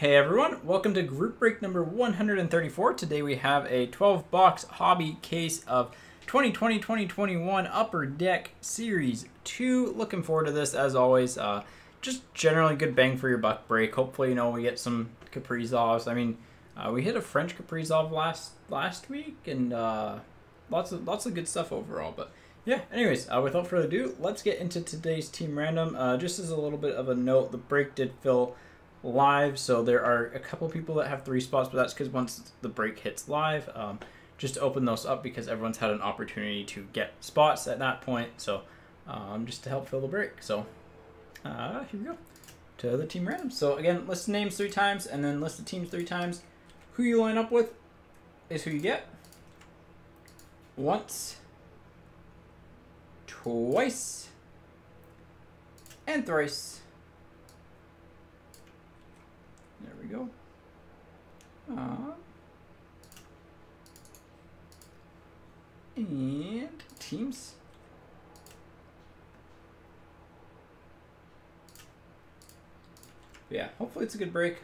Hey everyone, welcome to group break number 134. Today we have a 12-box hobby case of 2020-2021 Upper Deck Series 2. Looking forward to this as always. Just generally good bang for your buck break. Hopefully, you know, we get some Kaprizovs. I mean, we hit a French Kaprizov last week and lots of good stuff overall. But yeah, anyways, without further ado, let's get into today's team random. Just as a little bit of a note, the break did fill live, so there are a couple people that have 3 spots, but that's because once the break hits live, just to open those up because everyone's had an opportunity to get spots at that point, so just to help fill the break. So here we go to the team random. So again, list the names 3 times and then list the teams 3 times. Who you line up with is who you get. Once, twice, and thrice. There we go. And teams. Yeah, hopefully it's a good break.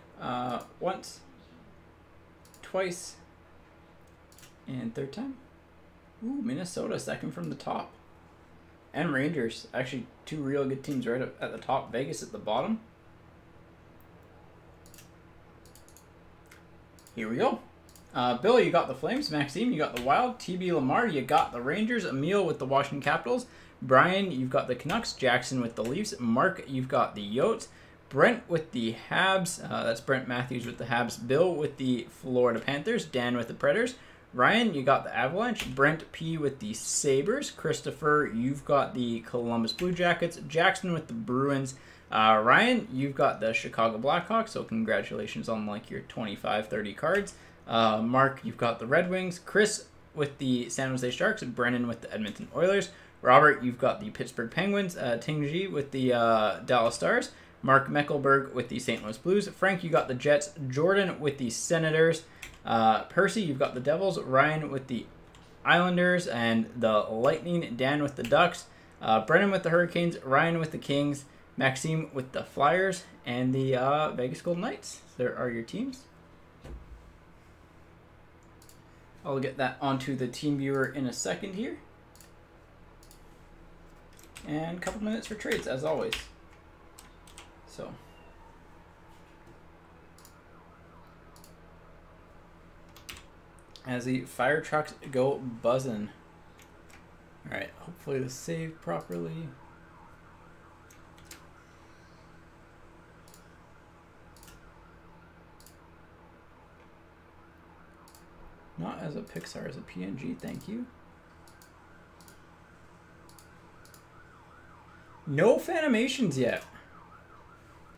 Once, twice, and 3rd time. Ooh, Minnesota, 2nd from the top. And Rangers, actually 2 real good teams right up at the top. Vegas at the bottom. Here we go. Bill, you got the Flames. Maxime, you got the Wild. TB Lamar, you got the Rangers. Emil with the Washington Capitals. Brian, you've got the Canucks. Jackson with the Leafs. Mark, you've got the Yotes. Brent with the Habs. That's Brent Matthews with the Habs. Bill with the Florida Panthers. Dan with the Predators. Ryan, you got the Avalanche. Brent P with the Sabres. Christopher, you've got the Columbus Blue Jackets. Jackson with the Bruins. Ryan, you've got the Chicago Blackhawks, so congratulations on like your 25-30 cards. Mark, you've got the Red Wings. Chris with the San Jose Sharks. Brennan with the Edmonton Oilers. Robert, you've got the Pittsburgh Penguins. Tingji with the Dallas Stars. Mark Meckelberg with the St. Louis Blues. Frank, you got the Jets. Jordan with the Senators. Percy, you've got the Devils. Ryan with the Islanders and the Lightning. Dan with the Ducks. Brennan with the Hurricanes. Ryan with the Kings. Maxime with the Flyers and the Vegas Golden Knights. There are your teams. I'll get that onto the team viewer in a second here. And a couple minutes for trades, as always. So. As the fire trucks go buzzing. Alright, hopefully this saved properly. Not as a Pixar, as a PNG, thank you. No Fanimations yet.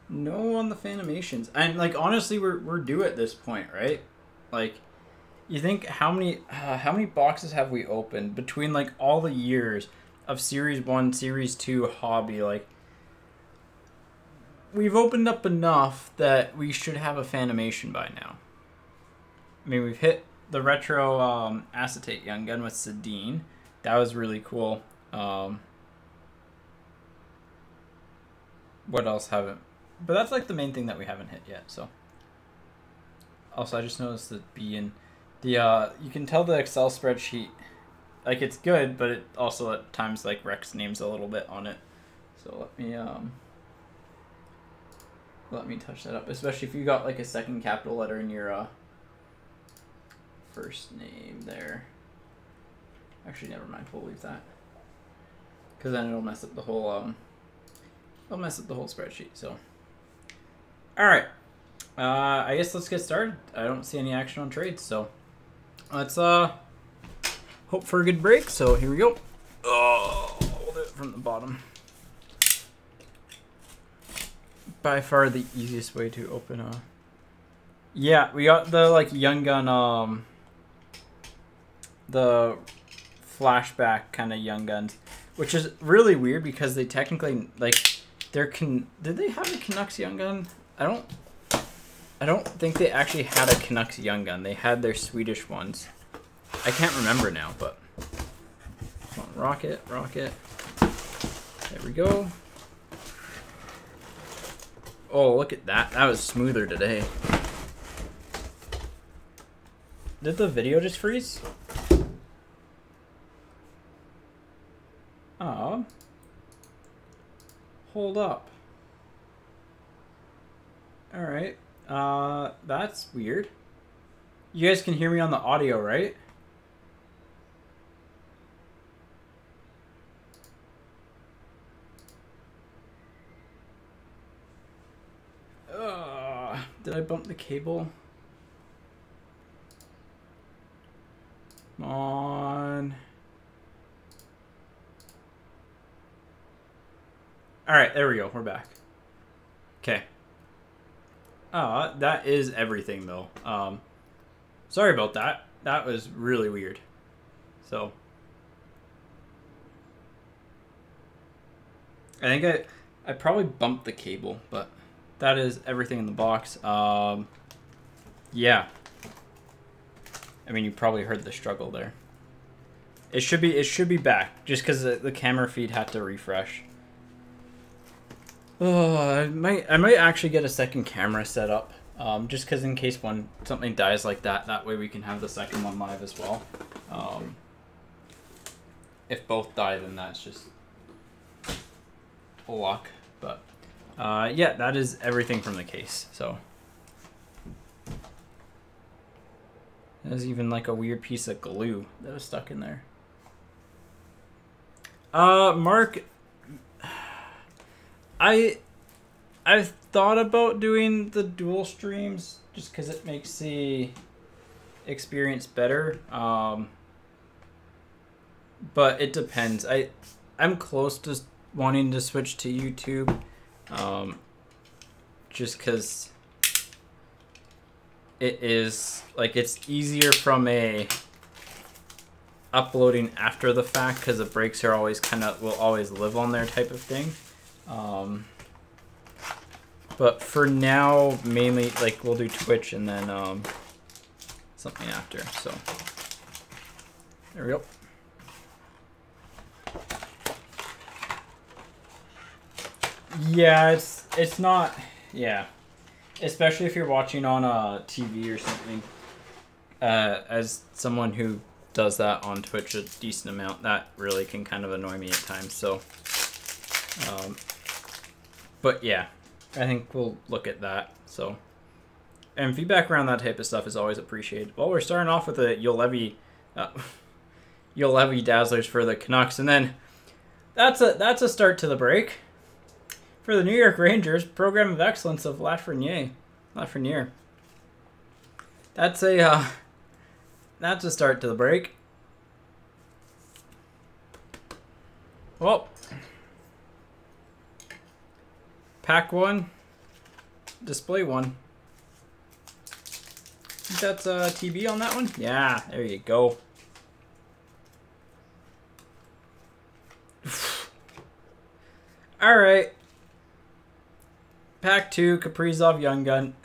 No on the Fanimations. And like honestly, we're due at this point, right? Like, you think how many boxes have we opened between like all the years of Series 1, Series 2 hobby? Like, we've opened up enough that we should have a Fanimation by now. I mean, we've hit the retro acetate Young Gun with Sedin. That was really cool. What else haven't? But that's like the main thing that we haven't hit yet. So. Also, I just noticed that B and the you can tell the Excel spreadsheet, like it's good, but it also at times like Rex names a little bit on it. So let me touch that up, especially if you got like a 2nd capital letter in your first name there. Actually, never mind. We'll leave that because then it'll mess up the whole spreadsheet. So, all right. I guess let's get started. I don't see any action on trades, so let's hope for a good break. So here we go. Oh, hold it from the bottom. By far the easiest way to open a. Yeah, we got the like Young Gun the flashback kind of Young Guns, which is really weird because they technically like did they have a Canucks Young Gun? I don't think they actually had a Canucks Young Gun. They had their Swedish ones. I can't remember now, but come on, rocket. There we go. Oh, look at that. That was smoother today. Did the video just freeze? Oh. Hold up. Alright. That's weird. You guys can hear me on the audio, right? Did I bump the cable? Come on. Alright, there we go. We're back. Okay. That is everything, though. Sorry about that. That was really weird. So. I think I probably bumped the cable, but that is everything in the box. Yeah. I mean, you probably heard the struggle there. It should be back, just because the camera feed had to refresh. Oh, I might actually get a second camera set up, just because in case something dies like that, that way we can have the second one live as well. If both die, then that's just luck. But yeah, that is everything from the case. So there's even like a weird piece of glue that was stuck in there. Mark, I've thought about doing the dual streams just because it makes the experience better. But it depends. I'm close to wanting to switch to YouTube, just because it is like it's easier from a uploading after the fact because the breaks are always will always live on there type of thing. But for now, mainly like we'll do Twitch and then something after. So there we go. Yeah, it's not, yeah, especially if you're watching on a TV or something. As someone who does that on Twitch a decent amount, that really can kind of annoy me at times. So, but yeah, I think we'll look at that. So, and feedback around that type of stuff is always appreciated. Well, we're starting off with the Juolevi Dazzlers for the Canucks, and then that's a start to the break. For the New York Rangers, Program of Excellence of Lafreniere. That's a start to the break. Well, pack 1, display 1. I think that's TB on that one. Yeah, there you go. All right. Pack 2, Kaprizov Young Gun.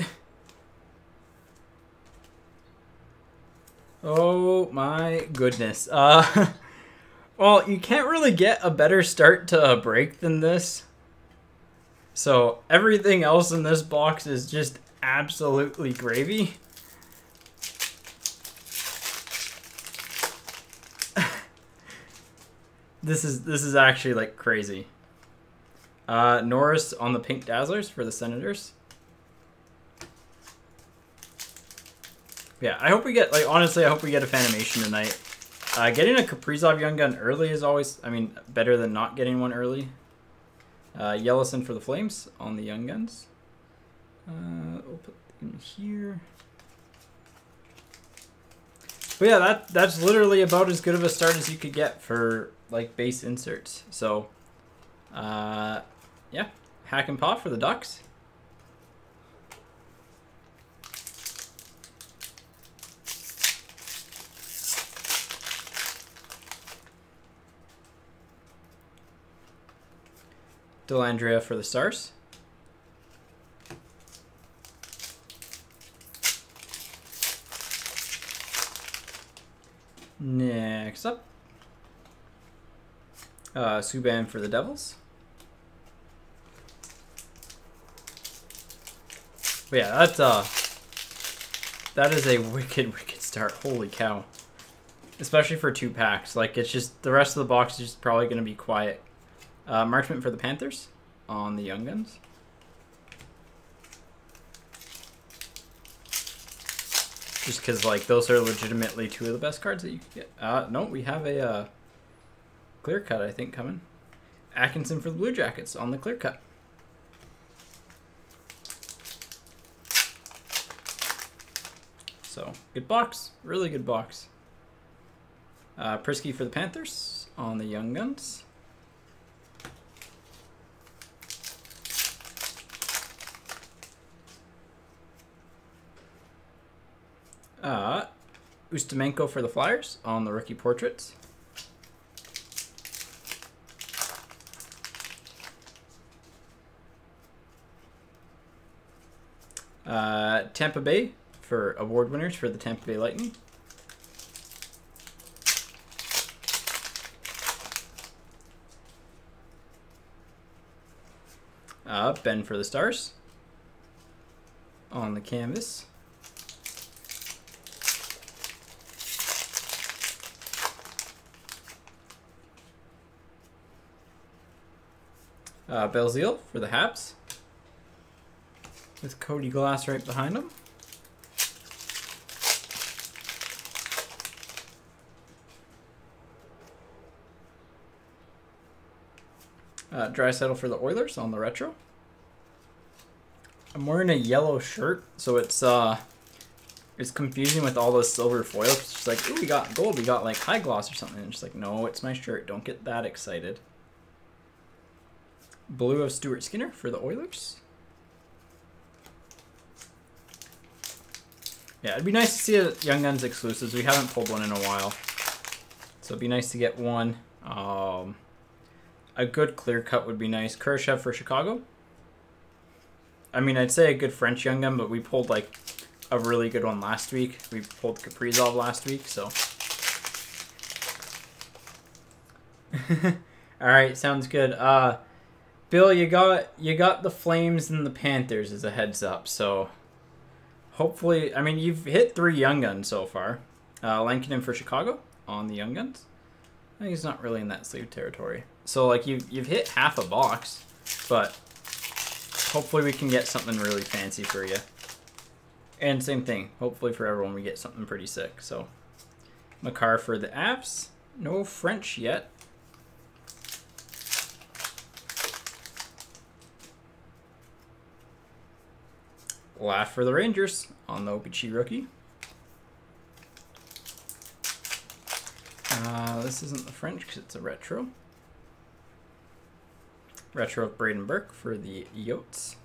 Oh my goodness. Well, you can't really get a better start to a break than this. So everything else in this box is just absolutely gravy. This is actually like crazy. Norris on the pink Dazzlers for the Senators. Yeah, I hope we get, like, honestly, I hope we get a Fanimation tonight. Getting a Kaprizov Young Gun early is always, I mean, better than not getting one early. Yellowson for the Flames on the Young Guns. We'll put in here. But yeah, that's literally about as good of a start as you could get for, like, base inserts. So, yeah, Hack and Paw for the Ducks. Dellandrea for the Stars. Next up, Subban for the Devils. But yeah, that is a wicked start. Holy cow. Especially for 2 packs. Like, it's just, the rest of the box is just probably going to be quiet. Marchment for the Panthers on the Young Guns. Just because, like, those are legitimately 2 of the best cards that you can get. No, we have a clear cut, I think, coming. Atkinson for the Blue Jackets on the clear cut. So, good box. Really good box. Prisky for the Panthers on the Young Guns. Ustimenko for the Flyers on the rookie portraits. Tampa Bay for award winners for the Tampa Bay Lightning. Ben for the Stars on the canvas. Belzile for the Habs with Cody Glass right behind him. Draisaitl for the Oilers on the retro. I'm wearing a yellow shirt, so it's confusing with all this silver foil. It's just like, ooh, we got gold, we got like high gloss or something. And it's like, no, it's my shirt. Don't get that excited. Blue of Stuart Skinner for the Oilers. Yeah, it'd be nice to see a Young Guns exclusives. We haven't pulled one in a while, so it'd be nice to get one. A good clear cut would be nice. Kurashev for Chicago. I mean, I'd say a good French Young Gun, but we pulled like a really good one last week. We pulled Kaprizov last week, so. All right, sounds good. Bill, you got the Flames and the Panthers as a heads up, so hopefully, I mean, you've hit 3 Young Guns so far. Lankinen for Chicago on the Young Guns. I think he's not really in that sleeve territory. So like you've hit half a box, but hopefully we can get something really fancy for you. And same thing, hopefully for everyone we get something pretty sick. So Makar for the Avs, no French yet. Laugh for the Rangers on the OPG rookie. This isn't the French because it's a retro. Retro of Braden Burke for the Yotes.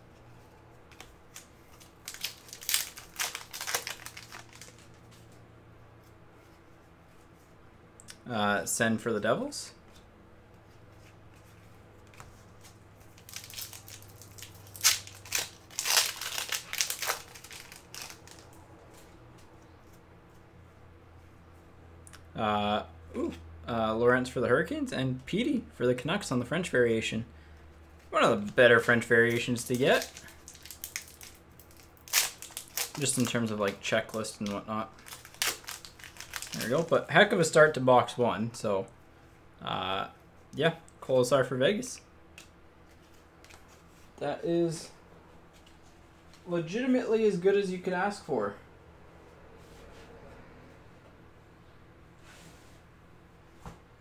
Send for the Devils. Lawrence for the Hurricanes and Petey for the Canucks on the French variation. One of the better French variations to get. Just in terms of like checklist and whatnot. There we go. But heck of a start to box 1. So, yeah, Kolesar for Vegas. That is legitimately as good as you could ask for.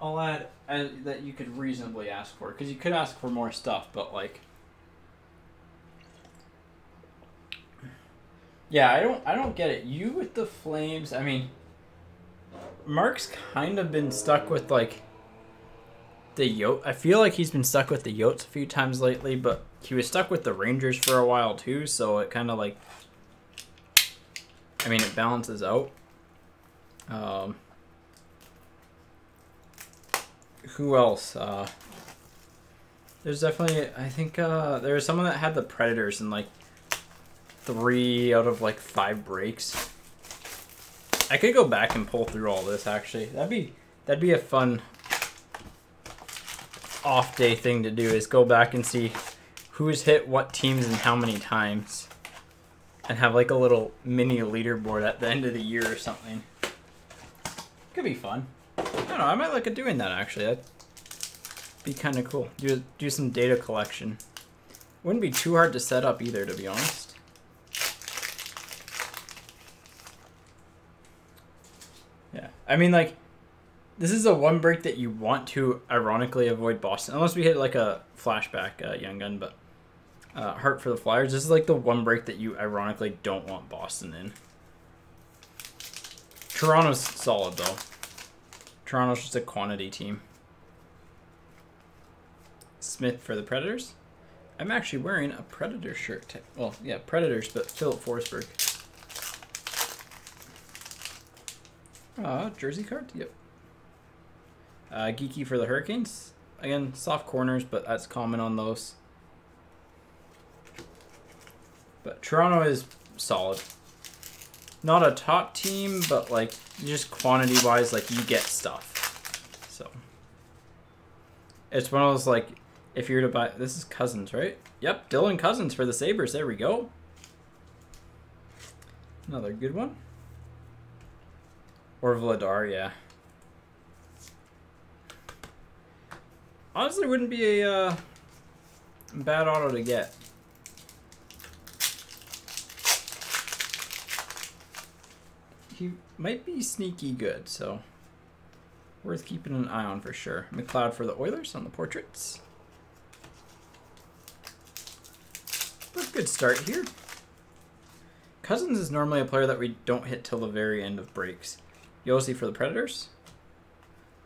I'll add that you could reasonably ask for, because you could ask for more stuff, but like, yeah, I don't get it. You with the Flames, I mean, Mark's kind of been stuck with like the Yotes. I feel like he's been stuck with the Yotes a few times lately, but he was stuck with the Rangers for a while too, so it kind of like, I mean, it balances out. Who else? There's definitely, I think there was someone that had the Predators in like 3 out of like 5 breaks. I could go back and pull through all this actually. That'd be a fun off day thing to do, is go back and see who's hit what teams and how many times, and have like a little mini leaderboard at the end of the year or something. could be fun. I don't know. I might look at doing that actually. That'd be kind of cool. Do some data collection. Wouldn't be too hard to set up either, to be honest. Yeah, I mean, like, this is a one break that you want to ironically avoid Boston, unless we hit like a flashback Young Gun. But Heart for the Flyers. This is like the one break that you ironically don't want Boston in. Toronto's solid though. Toronto's just a quantity team. Smith for the Predators. I'm actually wearing a Predator shirt. Well, yeah, Predators, but Philip Forsberg. Jersey card? Yep. Geeky for the Hurricanes. Again, soft corners, but that's common on those. But Toronto is solid. Not a top team, but like just quantity-wise, like you get stuff. So it's one of those like, if you're to buy, this is Cousins, right? Yep, Dylan Cousins for the Sabres. There we go. Another good one. Or Vladar, yeah. Honestly, wouldn't be a bad auto to get. He might be sneaky good, so worth keeping an eye on for sure. McLeod for the Oilers on the portraits. But good start here. Cousins is normally a player that we don't hit till the very end of breaks. Yossi for the Predators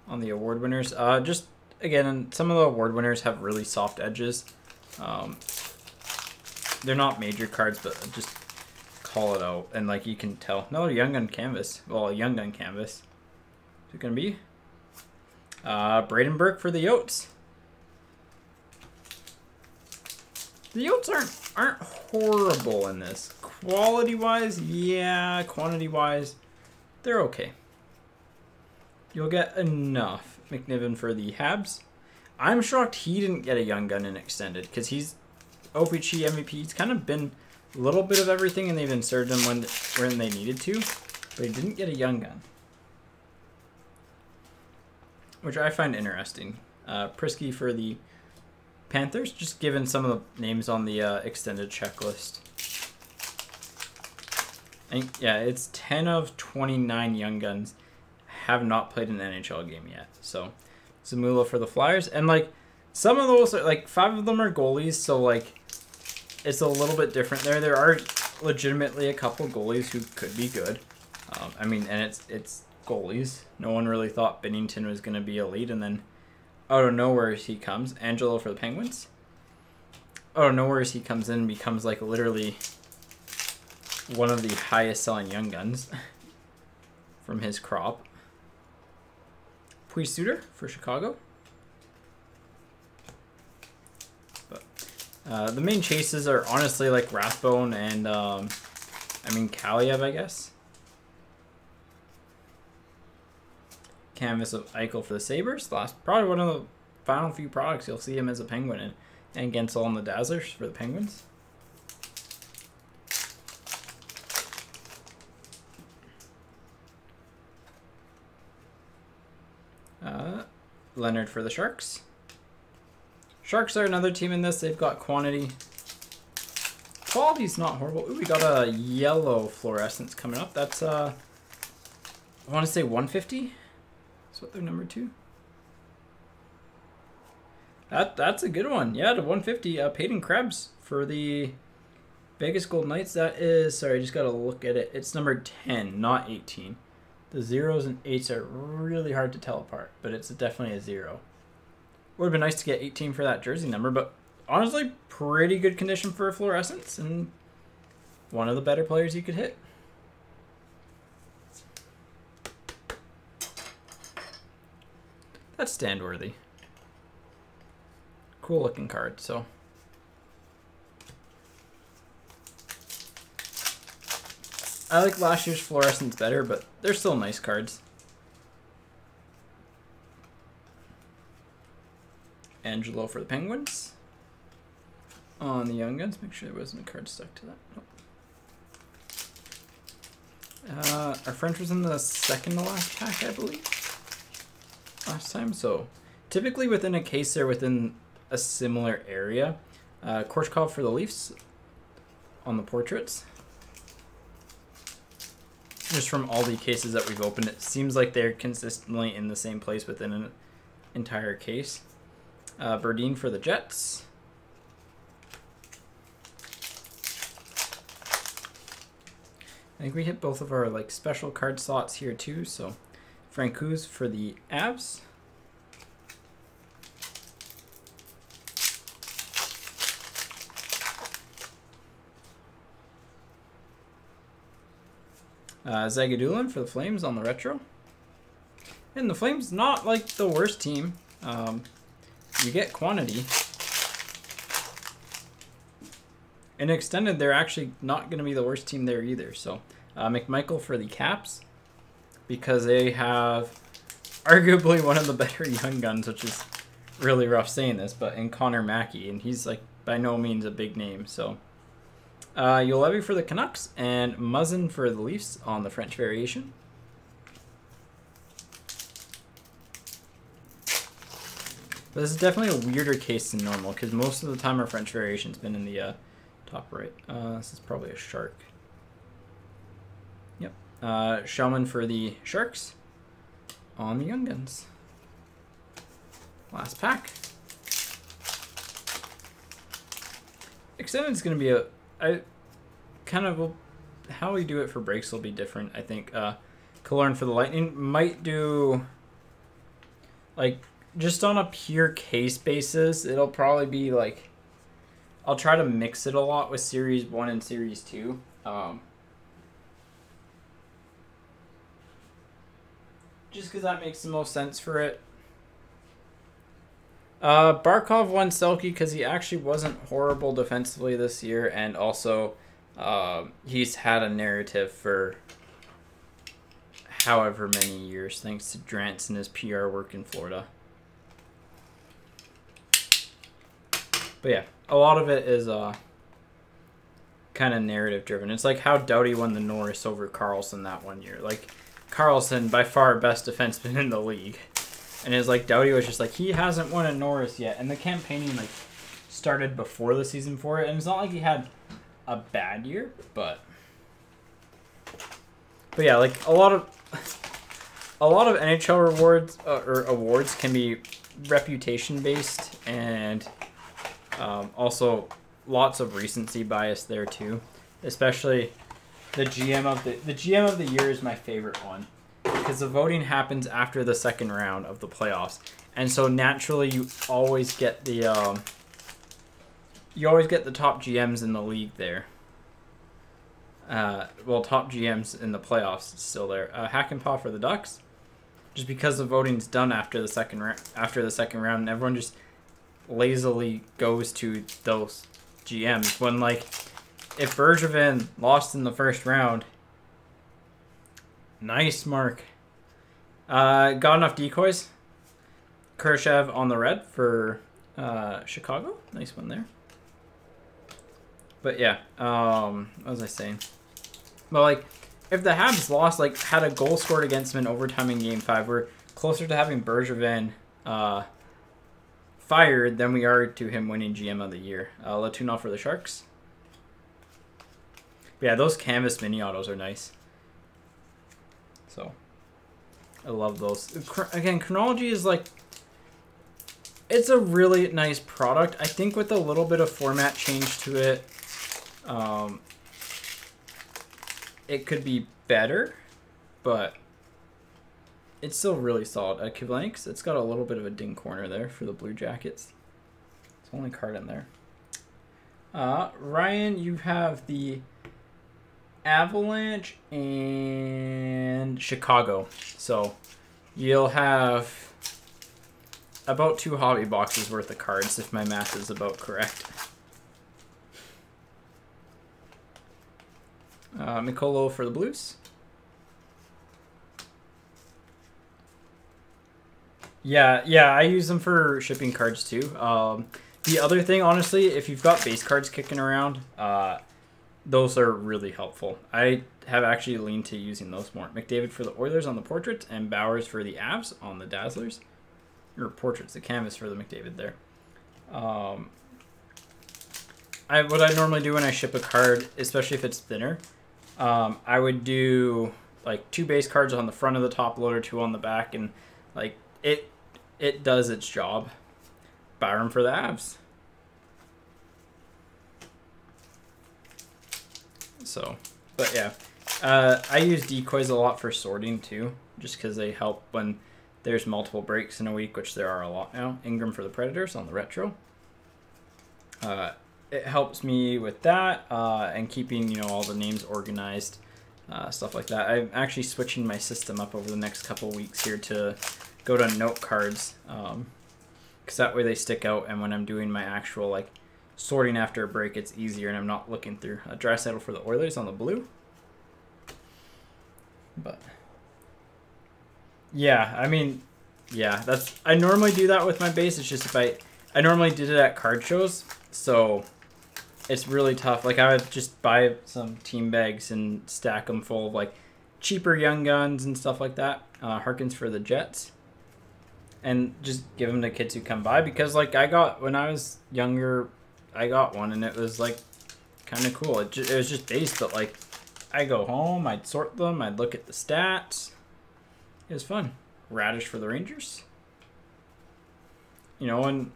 on the award winners. Just again, some of the award winners have really soft edges. They're not major cards, but just call it out. And like you can tell. Another Young Gun canvas. Well, a Young Gun canvas. Who's it going to be? Braden Burke for the Yotes. The Yotes aren't horrible in this. Quality-wise, yeah. Quantity-wise, they're okay. You'll get enough. McNiven for the Habs. I'm shocked he didn't get a Young Gun in extended because he's OPG MVP. He's kind of been a little bit of everything, and they've inserted him when they needed to, but he didn't get a Young Gun, which I find interesting. Prisky for the Panthers, just given some of the names on the extended checklist. And yeah, it's 10 of 29 Young Guns have not played an NHL game yet. So Zamula for the Flyers, and like some of those are like 5 of them are goalies, so like it's a little bit different there. There are legitimately a couple goalies who could be good. I mean, and it's goalies. No one really thought Binnington was going to be elite, and then out of nowhere he comes. Angelo for the Penguins. Out of nowhere he comes in and becomes like literally one of the highest selling Young Guns from his crop. Suter for Chicago. But the main chases are honestly like Rathbone and Kaliev, I guess. Canvas of Eichel for the Sabres. Probably one of the final few products you'll see him as a Penguin in. And Gensel on the Dazzlers for the Penguins. Leonard for the Sharks. Sharks are another team in this. They've got quantity. Quality's not horrible. Ooh, we got a yellow fluorescence coming up. That's, I want to say 150. That's what they're number 2. That's a good one. Yeah, to 150. Peyton Krebs for the Vegas Golden Knights. That is, sorry, I just got to look at it. It's number 10, not 18. The 0s and 8s are really hard to tell apart, but it's definitely a 0. Would have been nice to get 18 for that jersey number, but honestly, pretty good condition for a fluorescence and one of the better players you could hit. That's stand worthy. Cool looking card, so. I like last year's fluorescence better, but they're still nice cards. Angelo for the Penguins. On the Young Guns, make sure there wasn't a card stuck to that. our French was in the second to last pack, I believe, last time. So typically within a case, they're within a similar area. Korshkov for the Leafs on the portraits. Just from all the cases that we've opened, it seems like they're consistently in the same place within an entire case. Berdine for the Jets. I think we hit both of our like special card slots here too. So Francouz for the Avs. Zagadulin for the Flames on the retro. And the Flames, not like the worst team. You get quantity. In extended, they're actually not going to be the worst team there either. So McMichael for the Caps, because they have arguably one of the better young guns, which is really rough saying this, but in Connor Mackey, and he's like by no means a big name. So Yolevi for the Canucks and Muzzin for the Leafs on the French variation. But this is definitely a weirder case than normal because most of the time our French variation's been in the top right. This is probably a Shark. Yep. Shellman for the Sharks on the Young Guns. Last pack. Extended is going to be how we do it for breaks will be different. I think Killorn for the Lightning might do like just on a pure case basis. It'll probably be like I'll try to mix it a lot with Series 1 and Series 2. Just because that makes the most sense for it. Barkov won Selke because he actually wasn't horrible defensively this year, and also he's had a narrative for however many years thanks to Drance and his PR work in Florida. But yeah, a lot of it is kind of narrative driven. It's like how Doughty won the Norris over Carlson that one year. Like Carlson, by far best defenseman in the league. And it's like Doughty was just like, he hasn't won a Norris yet. And the campaigning like started before the season for it. And it's not like he had a bad year, but yeah, like a lot of NHL rewards or awards can be reputation based, and also lots of recency bias there too. Especially the GM of the year is my favorite one, because the voting happens after the second round of the playoffs, and so naturally you always get the top GMs in the league there. Well, top GMs in the playoffs still there. Hakanpää for the Ducks, just because the voting's done after the second round, and everyone just lazily goes to those GMs. When like if Bergevin lost in the first round, nice Mark. Got enough decoys. Khrushchev on the red for Chicago. Nice one there. But yeah, what was I saying? Well, like, if the Habs lost, like, had a goal scored against them in overtime in Game 5, we're closer to having Bergevin fired than we are to him winning GM of the year. Latuna for the Sharks. But yeah, those canvas mini autos are nice. So, I love those. Again, Chronology is like, it's a really nice product. I think with a little bit of format change to it, it could be better, but it's still really solid. Kivlenix, it's got a little bit of a ding corner there for the Blue Jackets. It's the only card in there. Ryan, you have the Avalanche and Chicago. So you'll have about 2 hobby boxes worth of cards if my math is about correct. Mikolo for the Blues. Yeah, I use them for shipping cards too. The other thing, honestly, if you've got base cards kicking around, those are really helpful. I have actually leaned to using those more. McDavid for the Oilers on the portraits, and Bowers for the Avs on the Dazzlers. Or portraits, the canvas for the McDavid there. What I normally do when I ship a card, especially if it's thinner, I would do like 2 base cards on the front of the top loader, 2 on the back, and like it does its job. Byram for the Avs. So, but yeah, I use decoys a lot for sorting too, just because they help when there's multiple breaks in a week, which there are a lot now. Ingram for the Predators on the retro. It helps me with that and keeping all the names organized, stuff like that. I'm actually switching my system up over the next couple weeks here to go to note cards, because that way they stick out, and when I'm doing my actual like sorting after a break, it's easier and I'm not looking through. Draisaitl for the Oilers on the blue. But yeah, I mean, yeah, I normally do that with my base. It's just I normally did it at card shows, so it's really tough. Like I would just buy some team bags and stack them full of like cheaper young guns and stuff like that. Harkins for the Jets. And just give them to kids who come by, because like when I was younger, I got one and it was like kind of cool. It was just base, but like I go home, I'd sort them, I'd look at the stats. It was fun. Radish for the Rangers. And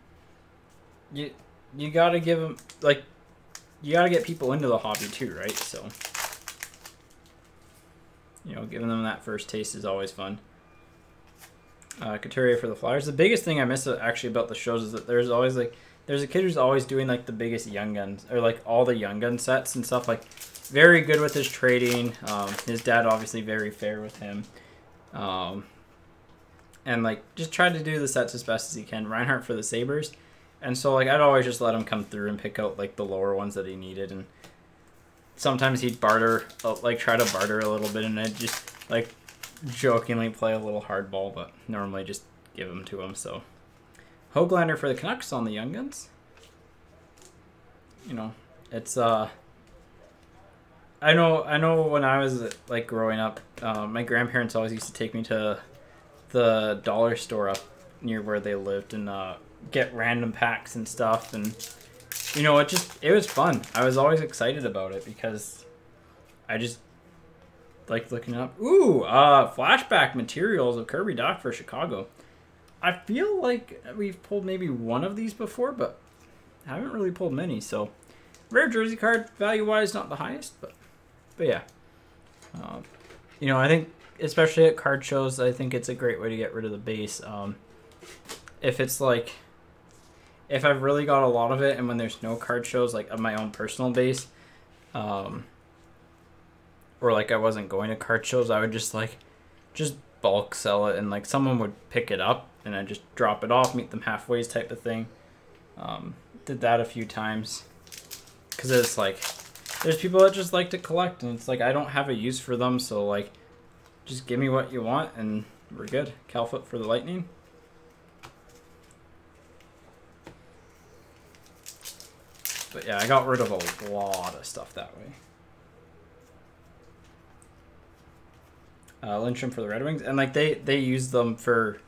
you gotta give them, like, you gotta get people into the hobby too, right? So, giving them that first taste is always fun. Couturier for the Flyers. The biggest thing I miss actually about the shows is that there's a kid who's always doing like the biggest young guns, or like all the young gun sets and stuff. Like very good with his trading. His dad obviously very fair with him. And like just try to do the sets as best as he can. Reinhardt for the Sabres. And so like I'd always just let him come through and pick out like the lower ones that he needed, and sometimes he'd barter, like try to barter a little bit, and I'd just like jokingly play a little hardball, but normally just give them to him. So Höglander for the Canucks on the Young Guns. It's I know when I was like growing up, my grandparents always used to take me to the dollar store up near where they lived and get random packs and stuff, and it was fun. I was always excited about it because I just like looking up. Ooh, flashback materials of Kirby Dach for Chicago. I feel like we've pulled maybe one of these before, but haven't really pulled many. So rare jersey card, value wise not the highest, but yeah. I think especially at card shows, I think it's a great way to get rid of the base. If it's like, if I've really got a lot of it, and when there's no card shows, like of my own personal base, or like I wasn't going to card shows, I would just bulk sell it, and like someone would pick it up and I just drop it off, meet them halfway type of thing. Did that a few times, because it's like there's people that just like to collect, and it's like I don't have a use for them, so like just give me what you want and we're good. Calfoot for the Lightning. But yeah, I got rid of a lot of stuff that way. Lindstrom for the Red Wings, and like they use them for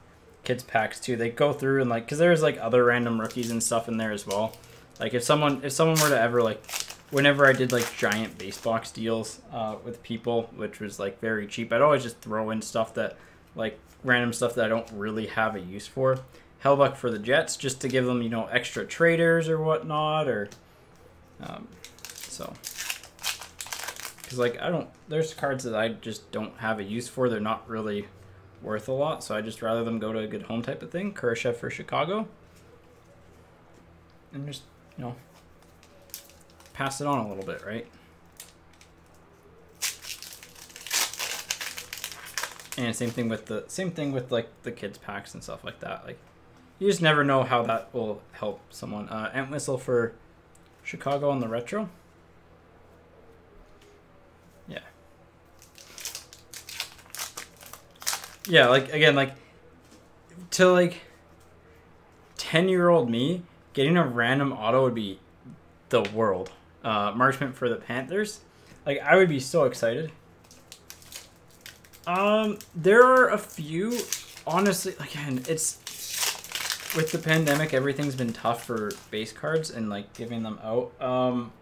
kids packs too. They go through and like, because there's like other random rookies and stuff in there as well. Like if someone were to ever like, whenever I did like giant base box deals with people, which was like very cheap, I'd always just throw in stuff that like random stuff that I don't really have a use for. Hellbuck for the Jets, just to give them extra traders or whatnot, or so. Because like there's cards that I just don't have a use for. They're not really worth a lot, so I just rather them go to a good home type of thing. Kurashev for Chicago, and just pass it on a little bit, right? And same thing with like the kids packs and stuff like that. Like you just never know how that will help someone. Entwistle for Chicago on the retro. Yeah, like again, like to like 10-year-old me, getting a random auto would be the world. Marchment for the Panthers. Like, I would be so excited. There are a few, honestly, again, it's, with the pandemic, everything's been tough for base cards and, like, giving them out.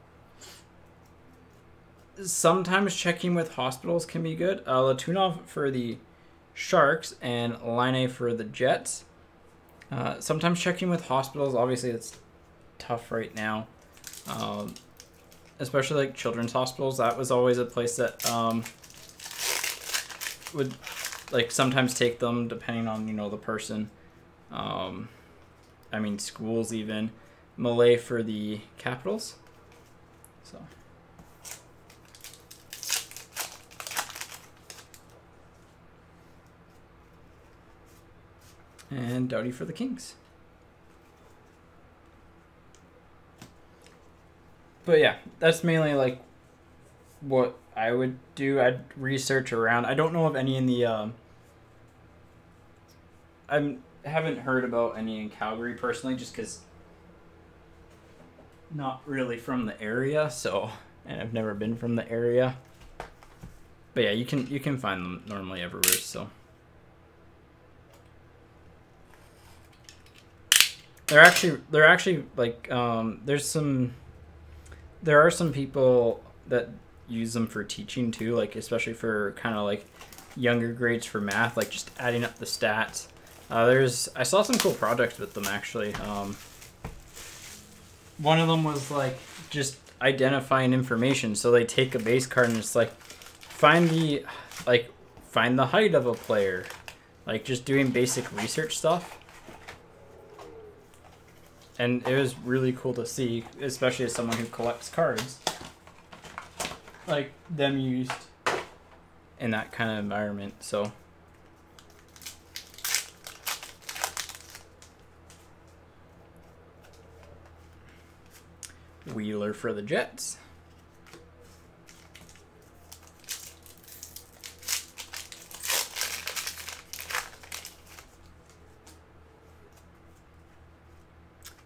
Sometimes checking with hospitals can be good. Latunov for the Sharks and Line for the Jets. Sometimes checking with hospitals, obviously it's tough right now. Especially like children's hospitals. That was always a place that would like sometimes take them depending on, you know, the person. I mean schools even. Malay for the Capitals. So and Doughty for the Kings. But yeah, that's mainly like what I would do. I'd research around. I don't know of any in the I haven't heard about any in Calgary personally, just because not really from the area, so, and I've never been from the area. But yeah, you can find them normally everywhere, so. They're actually like there are some people that use them for teaching too, like especially for kind of like younger grades for math, like just adding up the stats. I saw some cool projects with them actually. One of them was like just identifying information. So they take a base card and it's like find the height of a player, like just doing basic research stuff. And it was really cool to see, especially as someone who collects cards, like them used in that kind of environment. So Wheeler for the Jets.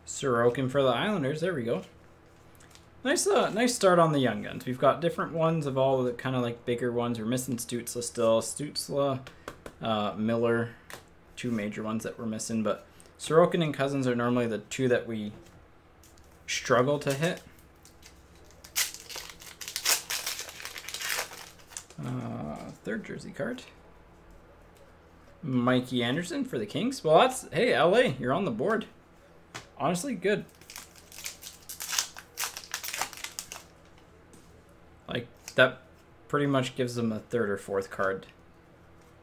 Sorokin for the Islanders. There we go. Nice start on the young guns. We've got different ones of all the kind of like bigger ones. We're missing Stutzla still. Stutzla, Miller, two major ones that we're missing. But Sorokin and Cousins are normally the two that we struggle to hit. Third jersey card. Mikey Anderson for the Kings. Well, that's, hey, LA, you're on the board. Honestly, good. Like, that pretty much gives them a third or fourth card,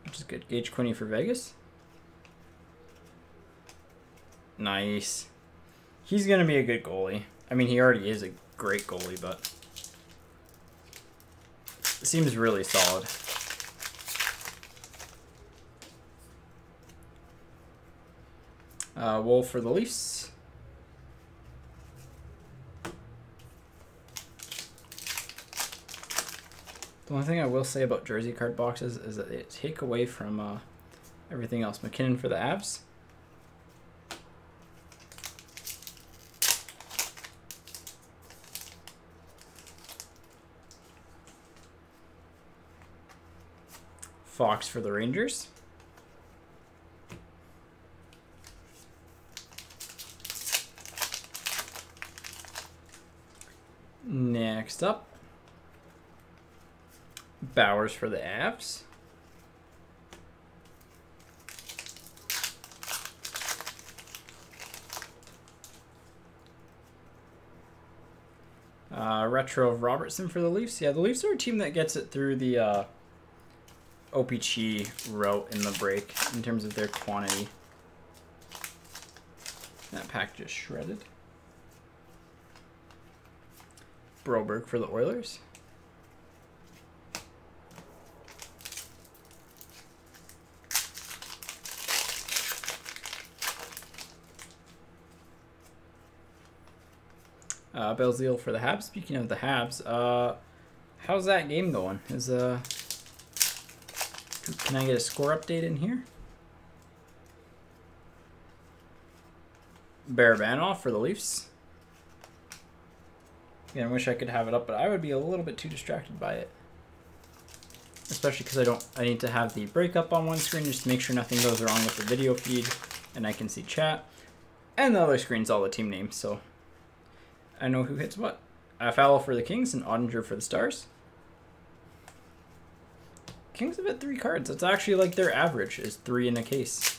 which is good. Gage Quinney for Vegas. Nice. He's going to be a good goalie. I mean, he already is a great goalie, but it seems really solid. Wolf for the Leafs. The only thing I will say about jersey card boxes is that they take away from everything else. McKinnon for the Avs. Fox for the Rangers. Next up, Bowers for the Avs. Retro of Robertson for the Leafs. Yeah, the Leafs are a team that gets it through the OPG route in the break in terms of their quantity. That pack just shredded. Broberg for the Oilers. Belzile for the Habs. Speaking of the Habs, how's that game going? Can I get a score update in here? Barabanov for the Leafs. Again, I wish I could have it up, but I would be a little bit too distracted by it. Especially because I need to have the breakup on one screen just to make sure nothing goes wrong with the video feed and I can see chat. And the other screen's all the team names, so I know who hits what. Fallow for the Kings and Ottinger for the Stars. Kings have hit 3 cards. That's actually like their average is 3 in a case.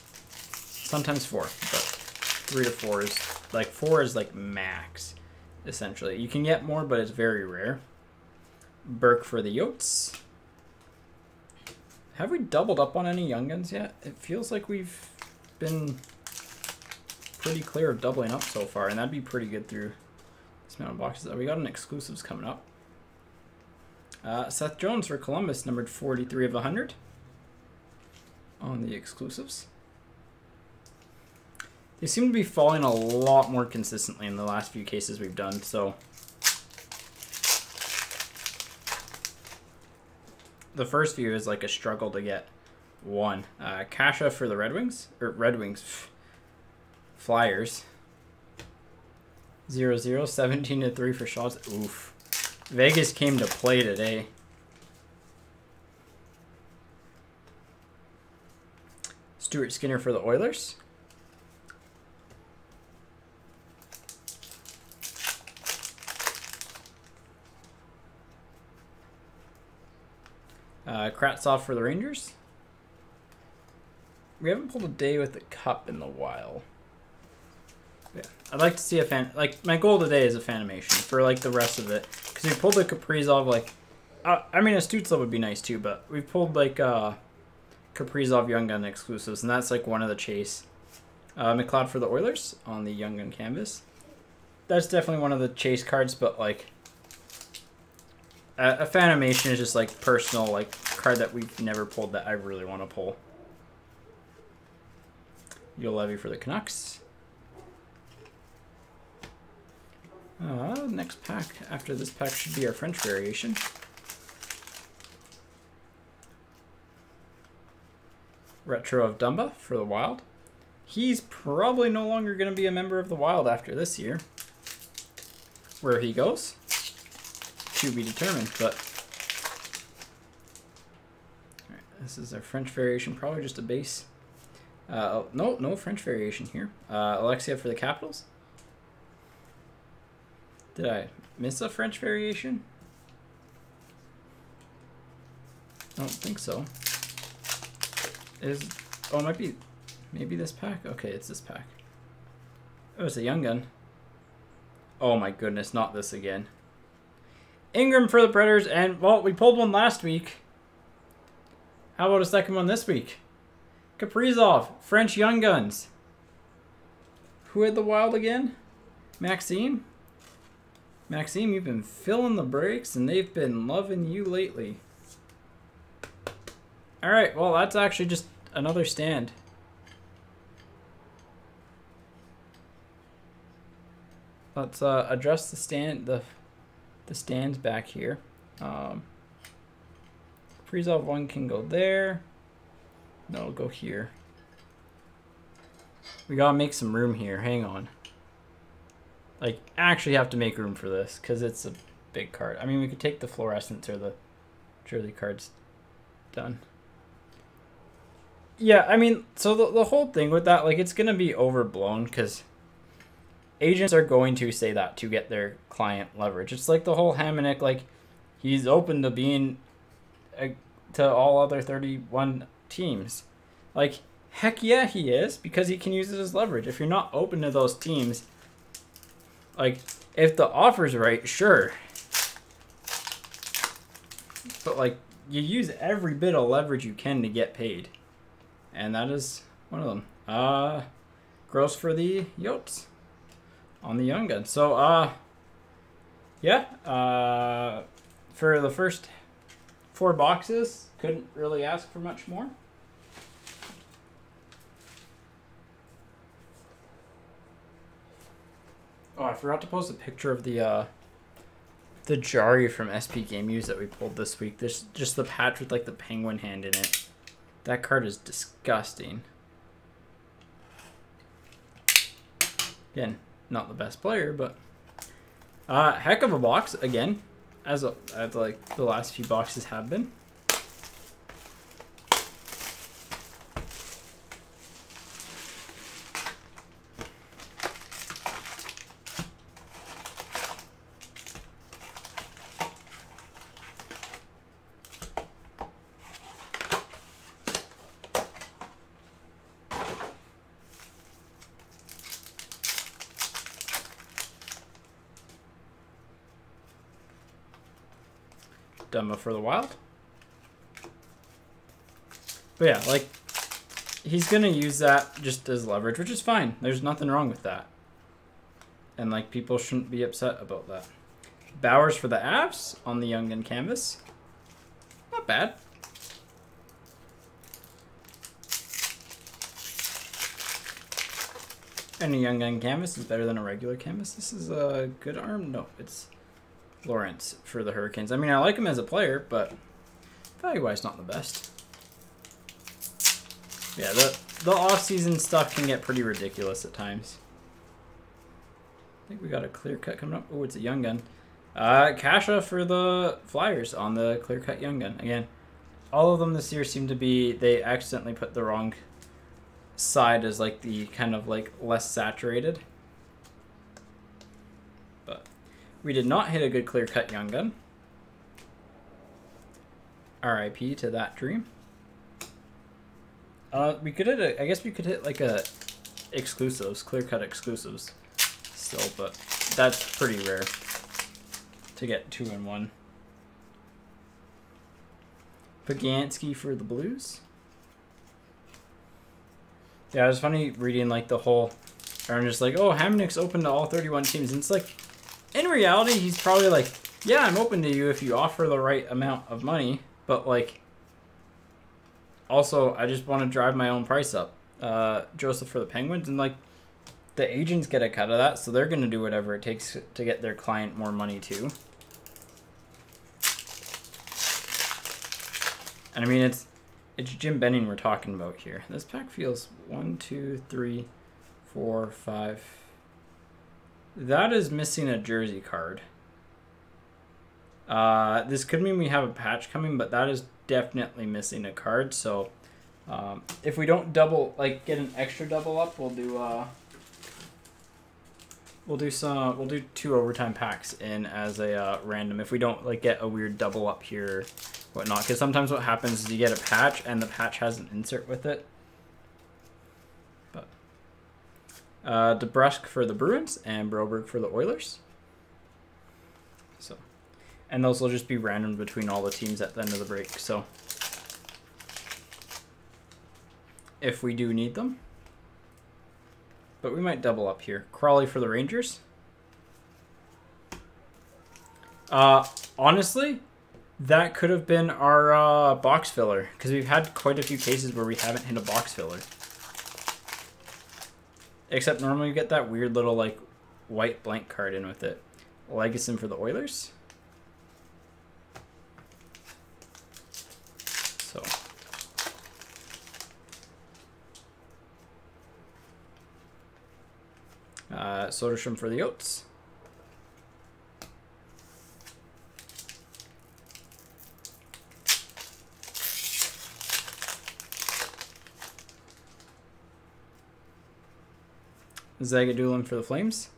Sometimes 4, but 3 to 4 is like 4 is like max, essentially. You can get more, but it's very rare. Burke for the Yotes. Have we doubled up on any Young Guns yet? It feels like we've been pretty clear of doubling up so far, and that'd be pretty good through this amount of boxes. We got an exclusives coming up. Seth Jones for Columbus, numbered 43 of 100 on the exclusives. They seem to be falling a lot more consistently in the last few cases we've done, so the first few is like a struggle to get one. Kasha for the Red Wings, Flyers. 0-0, 17-3 for Shaws. Oof. Vegas came to play today. Stuart Skinner for the Oilers. Kravtsov for the Rangers. We haven't pulled a day with the cup in a while. Yeah, I'd like to see a fan. Like my goal today is a Fanimation for like the rest of it, because we pulled the Kaprizov. Like, I mean a Stützle would be nice too, but we've pulled like Kaprizov Young Gun exclusives, and that's like one of the chase. McLeod for the Oilers on the Young Gun canvas. That's definitely one of the chase cards, but like a Fanimation is just like personal, like card that we've never pulled that I really want to pull. Juolevi for the Canucks. Next pack after this pack should be our French variation. Retro of Dumba for the Wild. He's probably no longer going to be a member of the Wild after this year. Where he goes, to be determined, but all right, this is our French variation, probably just a base. No French variation here. Alexia for the Capitals. Did I miss a French variation? I don't think so. Oh, it might be, maybe this pack? Okay, it's this pack. Oh, it's a Young Gun. Oh my goodness, not this again. Ingram for the Predators, and, well, we pulled one last week. How about a second one this week? Kaprizov, French Young Guns. Who had the Wild again? Maxime? Maxime, you've been filling the breaks, and they've been loving you lately. All right, well, that's actually just another stand. Let's address the stand, the stands back here. Kaprizov 1 can go there. No, it'll go here. We gotta make some room here. Hang on. Like, actually have to make room for this because it's a big card. I mean, we could take the fluorescence or the Jersey cards. Done. Yeah, I mean, so the whole thing with that, like, it's gonna be overblown because agents are going to say that to get their client leverage. It's like the whole Hamonic, like, he's open to being to all other 31 teams. Like, heck yeah, he is, because he can use it as leverage. If you're not open to those teams, like, if the offer's right, sure. But, like, you use every bit of leverage you can to get paid. And that is one of them. Gross for the Yotes on the Young Gun. So, yeah. For the first 4 boxes, couldn't really ask for much more. Oh, I forgot to post a picture of the Jari from SP Game Use that we pulled this week. There's just the patch with like the penguin hand in it. That card is disgusting. Again, not the best player, but Heck of a box again, as like the last few boxes have been. Demo for the Wild. But yeah, like, he's going to use that just as leverage, which is fine. There's nothing wrong with that. And, like, people shouldn't be upset about that. Bowers for the Avs on the Young Gun canvas. Not bad. And a Young Gun canvas is better than a regular canvas. This is a good arm. No, it's Lawrence for the Hurricanes. I mean, I like him as a player, but value-wise, not the best. Yeah, the off-season stuff can get pretty ridiculous at times. I think we got a clear cut coming up. Oh, it's a Young Gun. Kasha for the Flyers on the clear cut Young Gun. Again, all of them this year seem to be, they accidentally put the wrong side as like the kind of like less saturated. But we did not hit a good clear cut Young Gun. RIP to that dream. We could hit I guess we could hit like a exclusives, clear cut exclusives still, but that's pretty rare to get 2 in 1. Pagansky for the Blues. Yeah, it was funny reading like the whole, I'm just like, oh, Hamnick's open to all 31 teams. And it's like, in reality, he's probably like, yeah, I'm open to you if you offer the right amount of money. But like, also, I just want to drive my own price up. Joseph for the Penguins. And like, the agents get a cut of that. So they're going to do whatever it takes to get their client more money too. And I mean, it's Jim Benning we're talking about here. This pack feels 1, 2, 3, 4, 5. That is missing a jersey card. This could mean we have a patch coming, but that is definitely missing a card. So if we don't double, like get an extra double up, we'll do 2 overtime packs in as a random. If we don't like get a weird double up here, whatnot, because sometimes what happens is you get a patch and the patch has an insert with it. But DeBrusk for the Bruins and Broberg for the Oilers. So, and those will just be random between all the teams at the end of the break. So, if we do need them, but we might double up here. Crawley for the Rangers. Honestly, that could have been our box filler, because we've had quite a few cases where we haven't hit a box filler. Except normally you get that weird little like white blank card in with it. Legason for the Oilers. So. Soderstrom for the Yotes. Zagadulin for the Flames.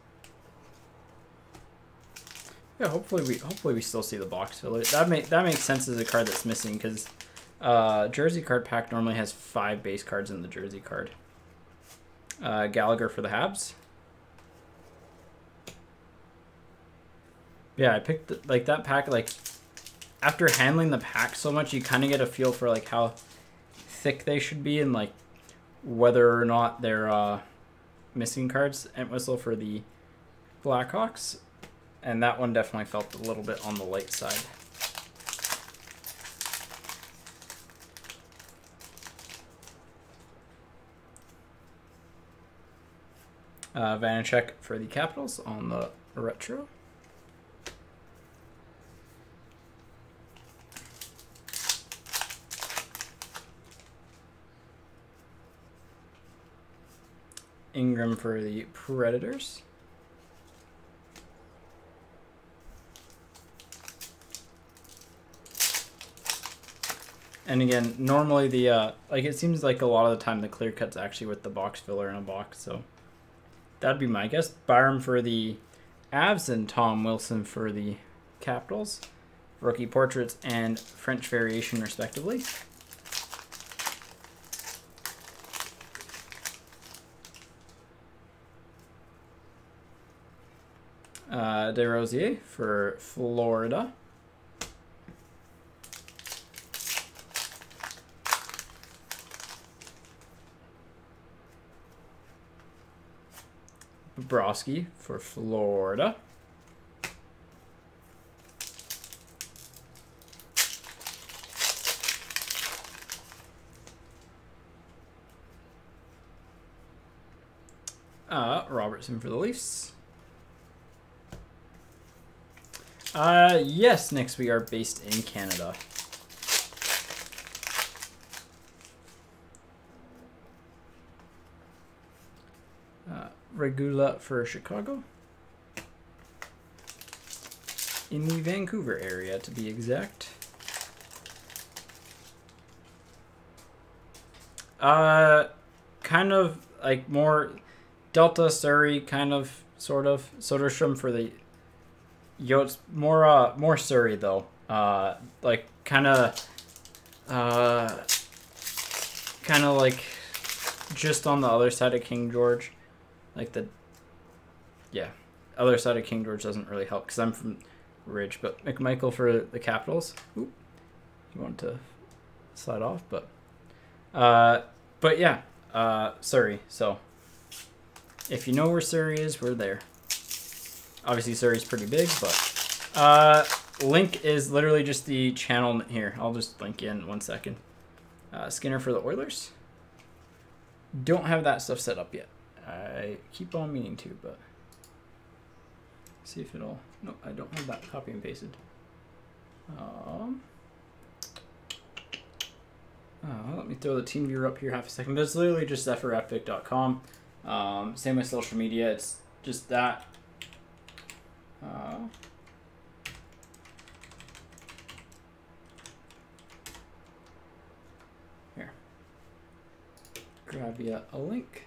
Yeah, hopefully we still see the box filler. That makes sense as a card that's missing, because jersey card pack normally has 5 base cards in the jersey card. Gallagher for the Habs. Yeah, I picked like that pack. Like after handling the pack so much, you kind of get a feel for like how thick they should be and like whether or not they're missing cards. Entwistle for the Blackhawks, and that one definitely felt a little bit on the light side. Vanacek for the Capitals on the retro. Ingram for the Predators. And again, normally the like it seems like a lot of the time the clear cut's actually with the box filler in a box, so that'd be my guess. Byram for the Avs and Tom Wilson for the Capitals. Rookie portraits and French variation respectively. DeRosier for Florida. Bobrovsky for Florida. Robertson for the Leafs. Yes, next we are based in Canada. Regula for Chicago. In the Vancouver area, to be exact. Kind of like more Delta Surrey, kind of, sort of. Soderstrom for the Yotes, more Surrey though. Like kind of like just on the other side of King George. Like other side of King George doesn't really help because I'm from Ridge. But McMichael for the Capitals. Oop, you want to slide off, but yeah, Surrey. So if you know where Surrey is, we're there. Obviously, Surrey's pretty big, but link is literally just the channel here. I'll just link in 1 second. Skinner for the Oilers. Don't have that stuff set up yet. I keep on meaning to, but see if it'll. No, I don't have that copy and pasted. Let me throw the team viewer up here half a second. But it's literally just zephyraptic.com. Same with social media. It's just that. Here. Grab you a link.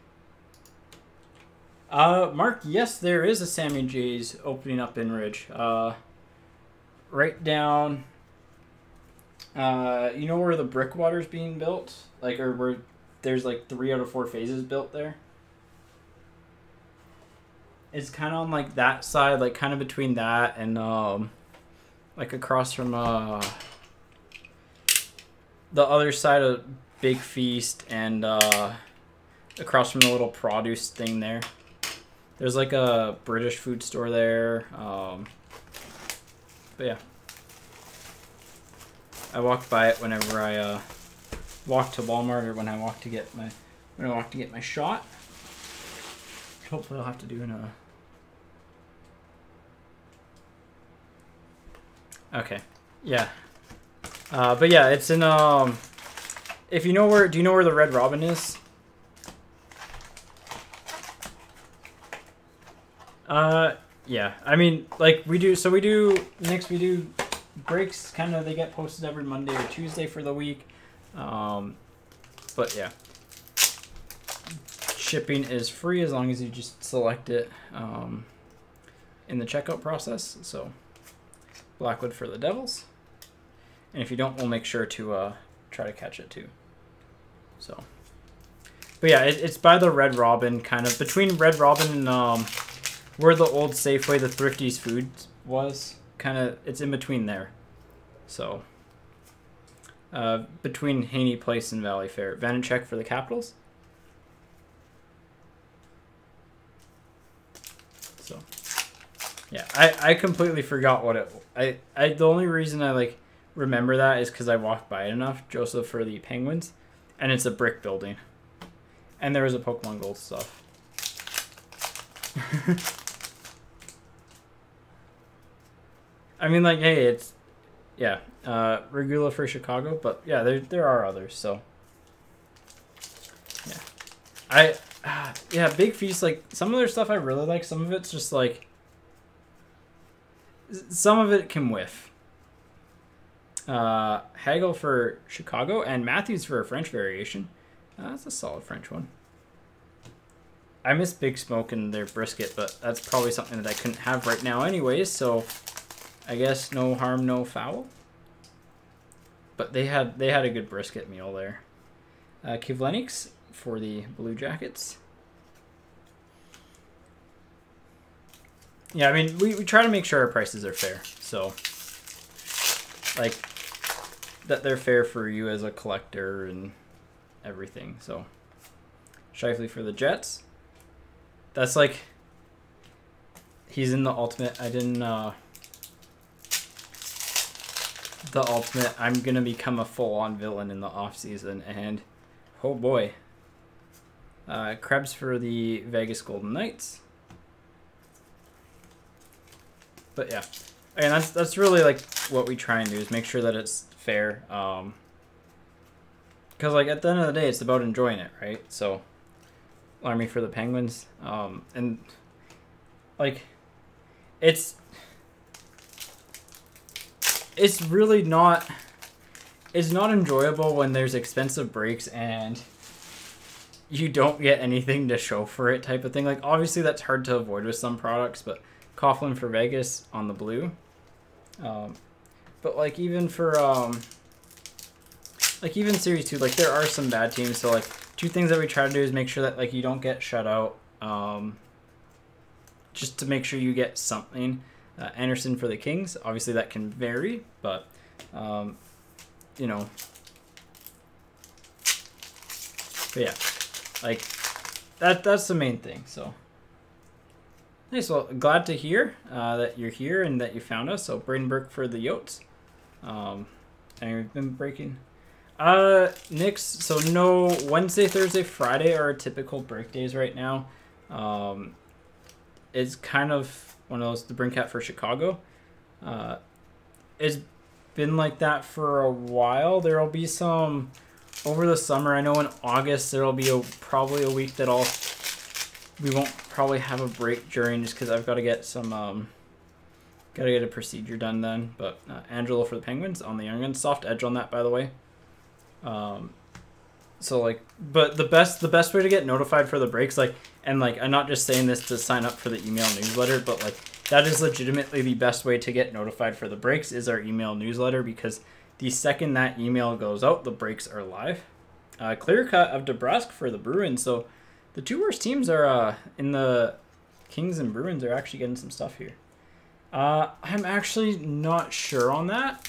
Mark, yes, there is a Sammy J's opening up in Ridge. Right down, you know where the Brickwater's being built? Like, or where there's like 3 out of 4 phases built there? It's kind of on like that side, like kind of between that and, like across from, the other side of Big Feast and, across from the little produce thing there. There's like a British food store there. But yeah. I walk by it whenever I walk to Walmart or when I walk to get my shot. Hopefully I'll have to do in a. Okay. Yeah. But yeah, it's in if you know where, do you know where the Red Robin is? Yeah, I mean, like we do breaks, kind of, they get posted every Monday or Tuesday for the week. But yeah, shipping is free as long as you just select it in the checkout process. So Blackwood for the Devils, and if you don't, we'll make sure to try to catch it too. So, but yeah, it's by the Red Robin, kind of between Red Robin and where the old Safeway, the Thrifty's food was, kind of, it's in between there. So, between Haney Place and Valley Fair. Vanacek for the Capitals. So, yeah, I completely forgot what it. The only reason I like remember that is because I walked by it enough. Joseph for the Penguins, and it's a brick building, and there was a Pokemon Gold stuff. I mean, like, hey, it's, yeah, Regula for Chicago, but yeah, there are others, so, yeah. Yeah, Big Feast, like, some of their stuff I really like, some of it's just, like, some of it can whiff. Hagel for Chicago, and Matthews for a French variation. That's a solid French one. I miss Big Smoke and their brisket, but that's probably something that I couldn't have right now anyways, so I guess no harm, no foul. But they had a good brisket meal there. Kivlenix for the Blue Jackets. Yeah, I mean, we try to make sure our prices are fair, so like that they're fair for you as a collector and everything. So Scheifele for the Jets. That's like, he's in the ultimate. I didn't the ultimate. I'm gonna become a full-on villain in the off season, and oh boy. Krebs for the Vegas Golden Knights. But yeah, and that's really like what we try and do, is make sure that it's fair. Because like at the end of the day, it's about enjoying it, right? So Army for the Penguins, and like it's really not, it's not enjoyable when there's expensive breaks and you don't get anything to show for it, type of thing. Like obviously that's hard to avoid with some products, but Coughlin for Vegas on the blue. But like even for like even Series 2, like there are some bad teams, so like two things that we try to do is make sure that like you don't get shut out, just to make sure you get something. Anderson for the Kings, obviously that can vary, but you know, but yeah, like that's the main thing. So nice. Well, glad to hear that you're here and that you found us. So Braden Burke for the Yotes, and we've been breaking Knicks. So no, Wednesday, Thursday, Friday are our typical break days right now. It's kind of one of those, the Brinkat for Chicago. It's been like that for a while. There will be some over the summer. I know in August there will be probably a week that we won't probably have a break during, just because I've got to get some gotta get a procedure done then. But Angelo for the Penguins on the young end, soft edge on that, by the way. So like, but the best way to get notified for the breaks, like, and like, I'm not just saying this to sign up for the email newsletter, but like that is legitimately the best way to get notified for the breaks is our email newsletter, because the second that email goes out, the breaks are live. Clear cut of DeBrusque for the Bruins. So the two worst teams are in the Kings and Bruins are actually getting some stuff here. I'm actually not sure on that.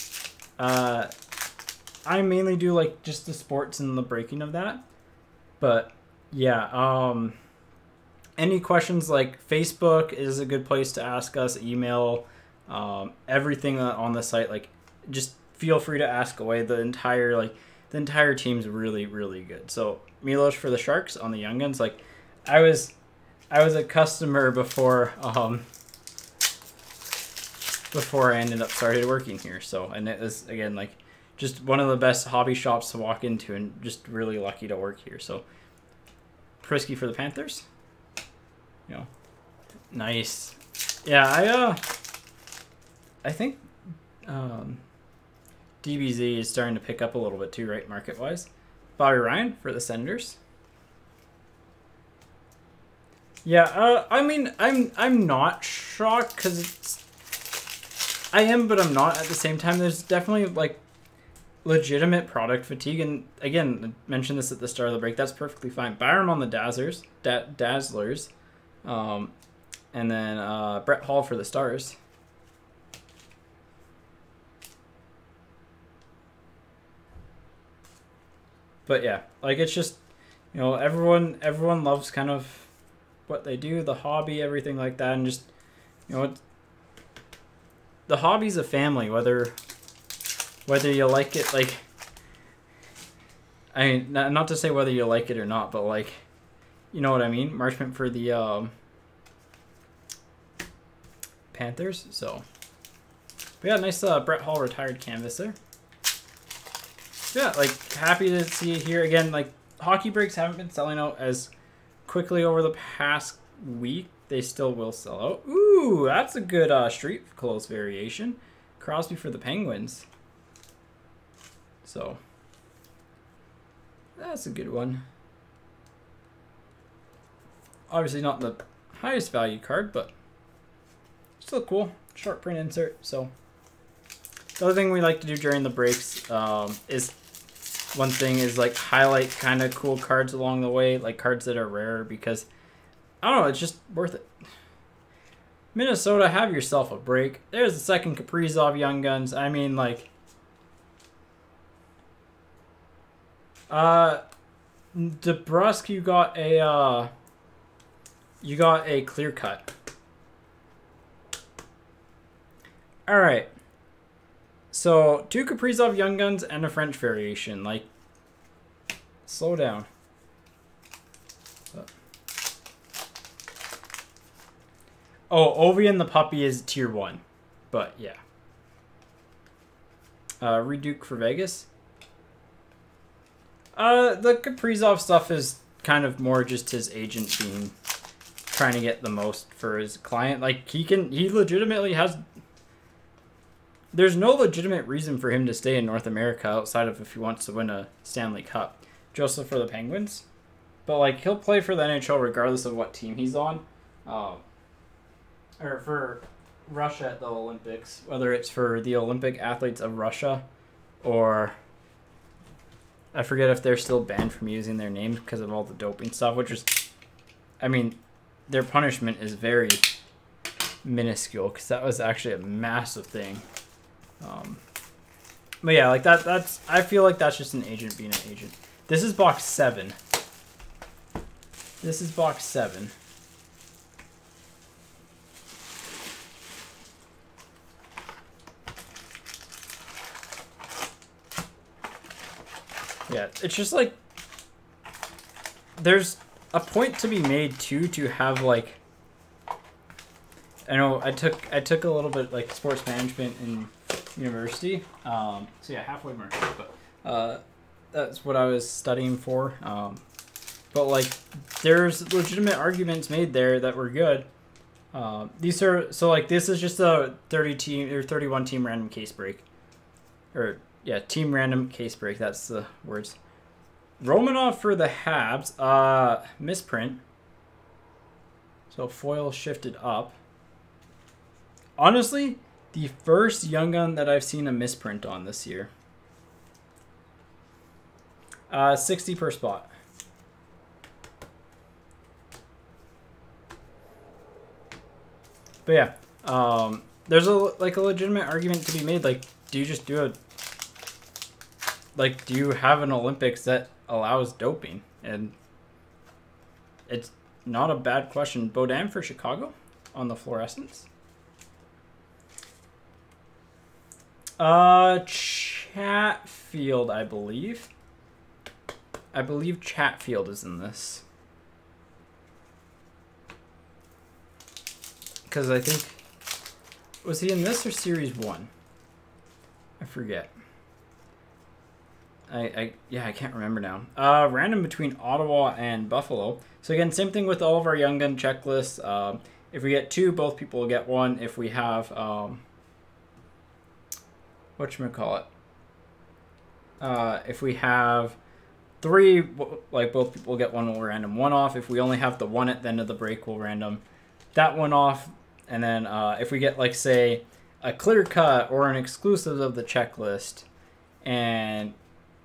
I mainly do like just the sports and the breaking of that. But yeah, any questions, like Facebook is a good place to ask us, email, everything on the site, like just feel free to ask away. The entire team's really, really good. So Milos for the Sharks on the young guns, like I was a customer before I ended up started working here. So, and it was again like just one of the best hobby shops to walk into, and just really lucky to work here. So Prisky for the Panthers. You know, nice. Yeah, I think DBZ is starting to pick up a little bit too, right, market wise. Bobby Ryan for the Senators. Yeah, I mean, I'm not shocked, because I am, but I'm not at the same time. There's definitely like legitimate product fatigue, and again, I mentioned this at the start of the break. That's perfectly fine. Byram on the Dazzlers, and then Brett Hall for the Stars. But yeah, like it's just, you know, everyone loves kind of what they do, the hobby, everything like that, and just, you know, the hobby's a family, whether you like it, like, I mean, not to say whether you like it or not, but like, you know what I mean? Marchment for the Panthers. So, but yeah, nice Brett Hall retired canvas there. Yeah, like happy to see it here again. Like hockey breaks haven't been selling out as quickly over the past week. They still will sell out. Ooh, that's a good street clothes variation. Crosby for the Penguins. So that's a good one. Obviously not the highest value card, but still cool. Short print insert. So the other thing we like to do during the breaks is one thing is like highlight kind of cool cards along the way, like cards that are rare, because I don't know, it's just worth it. Minnesota, have yourself a break. There's the second Kaprizov Young Guns. I mean, like, DeBrusque, you got a clear cut. All right. So 2 Kaprizov Young Guns and a French variation. Like, slow down. Oh, Ovi and the Puppy is tier 1. But, yeah. Reduke for Vegas. The Kaprizov stuff is kind of more just his agent being trying to get the most for his client. Like, he legitimately has... There's no legitimate reason for him to stay in North America outside of if he wants to win a Stanley Cup. Joseph for the Penguins. But, like, he'll play for the NHL regardless of what team he's on. Or for Russia at the Olympics. Whether it's for the Olympic athletes of Russia or... I forget if they're still banned from using their names because of all the doping stuff, which is... I mean, their punishment is very minuscule because that was actually a massive thing. But yeah, like that's I feel like that's just an agent being an agent. This is box 7. This is box 7. Yeah, it's just like there's a point to be made too to have like I know I took a little bit like sports management in university. So yeah, halfway mark. But that's what I was studying for. But like there's legitimate arguments made there that were good. These are so like this is just a 30 team or 31 team random case break. Or yeah, team random case break, that's the words. Romanov for the Habs, misprint. So foil shifted up. Honestly, the first Young Gun that I've seen a misprint on this year. 60 per spot. But yeah, there's a legitimate argument to be made. Like, do you just do a do you have an Olympics that allows doping? And it's not a bad question. Baudin for Chicago on the fluorescence. Chatfield, I believe. I believe Chatfield is in this. Because I think... Was he in this or Series 1? I forget. Yeah, I can't remember now. Random between Ottawa and Buffalo. So again, same thing with all of our Young Gun checklists. If we get 2, both people will get 1. If we have... whatchamacallit? If we have 3, like both people will get 1, we'll random 1 off. If we only have the 1 at the end of the break, we'll random that 1 off. And then if we get, like, say, a clear cut or an exclusive of the checklist, and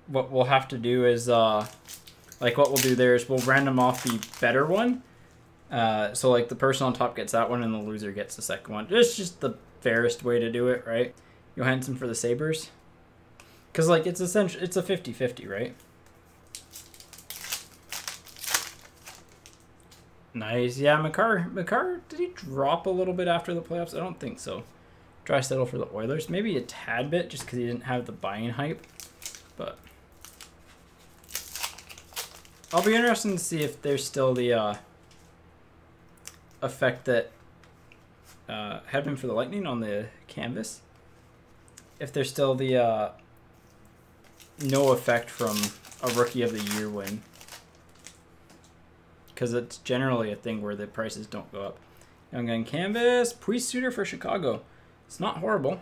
what we'll have to do is, like, what we'll do there is we'll random off the better one. So, like, the person on top gets that one, and the loser gets the second one. It's just the fairest way to do it, right? Johansson for the Sabres. Because, like, it's essentially, it's a 50-50, right? Nice. Yeah, Makar, did he drop a little bit after the playoffs? I don't think so. Draisaitl for the Oilers. Maybe a tad bit, just because he didn't have the buying hype. But I'll be interested to see if there's still the effect that had been for the Lightning on the canvas. If there's still the no effect from a Rookie of the Year win. Because it's generally a thing where the prices don't go up. Young Gun canvas. Priest Suitor for Chicago. It's not horrible.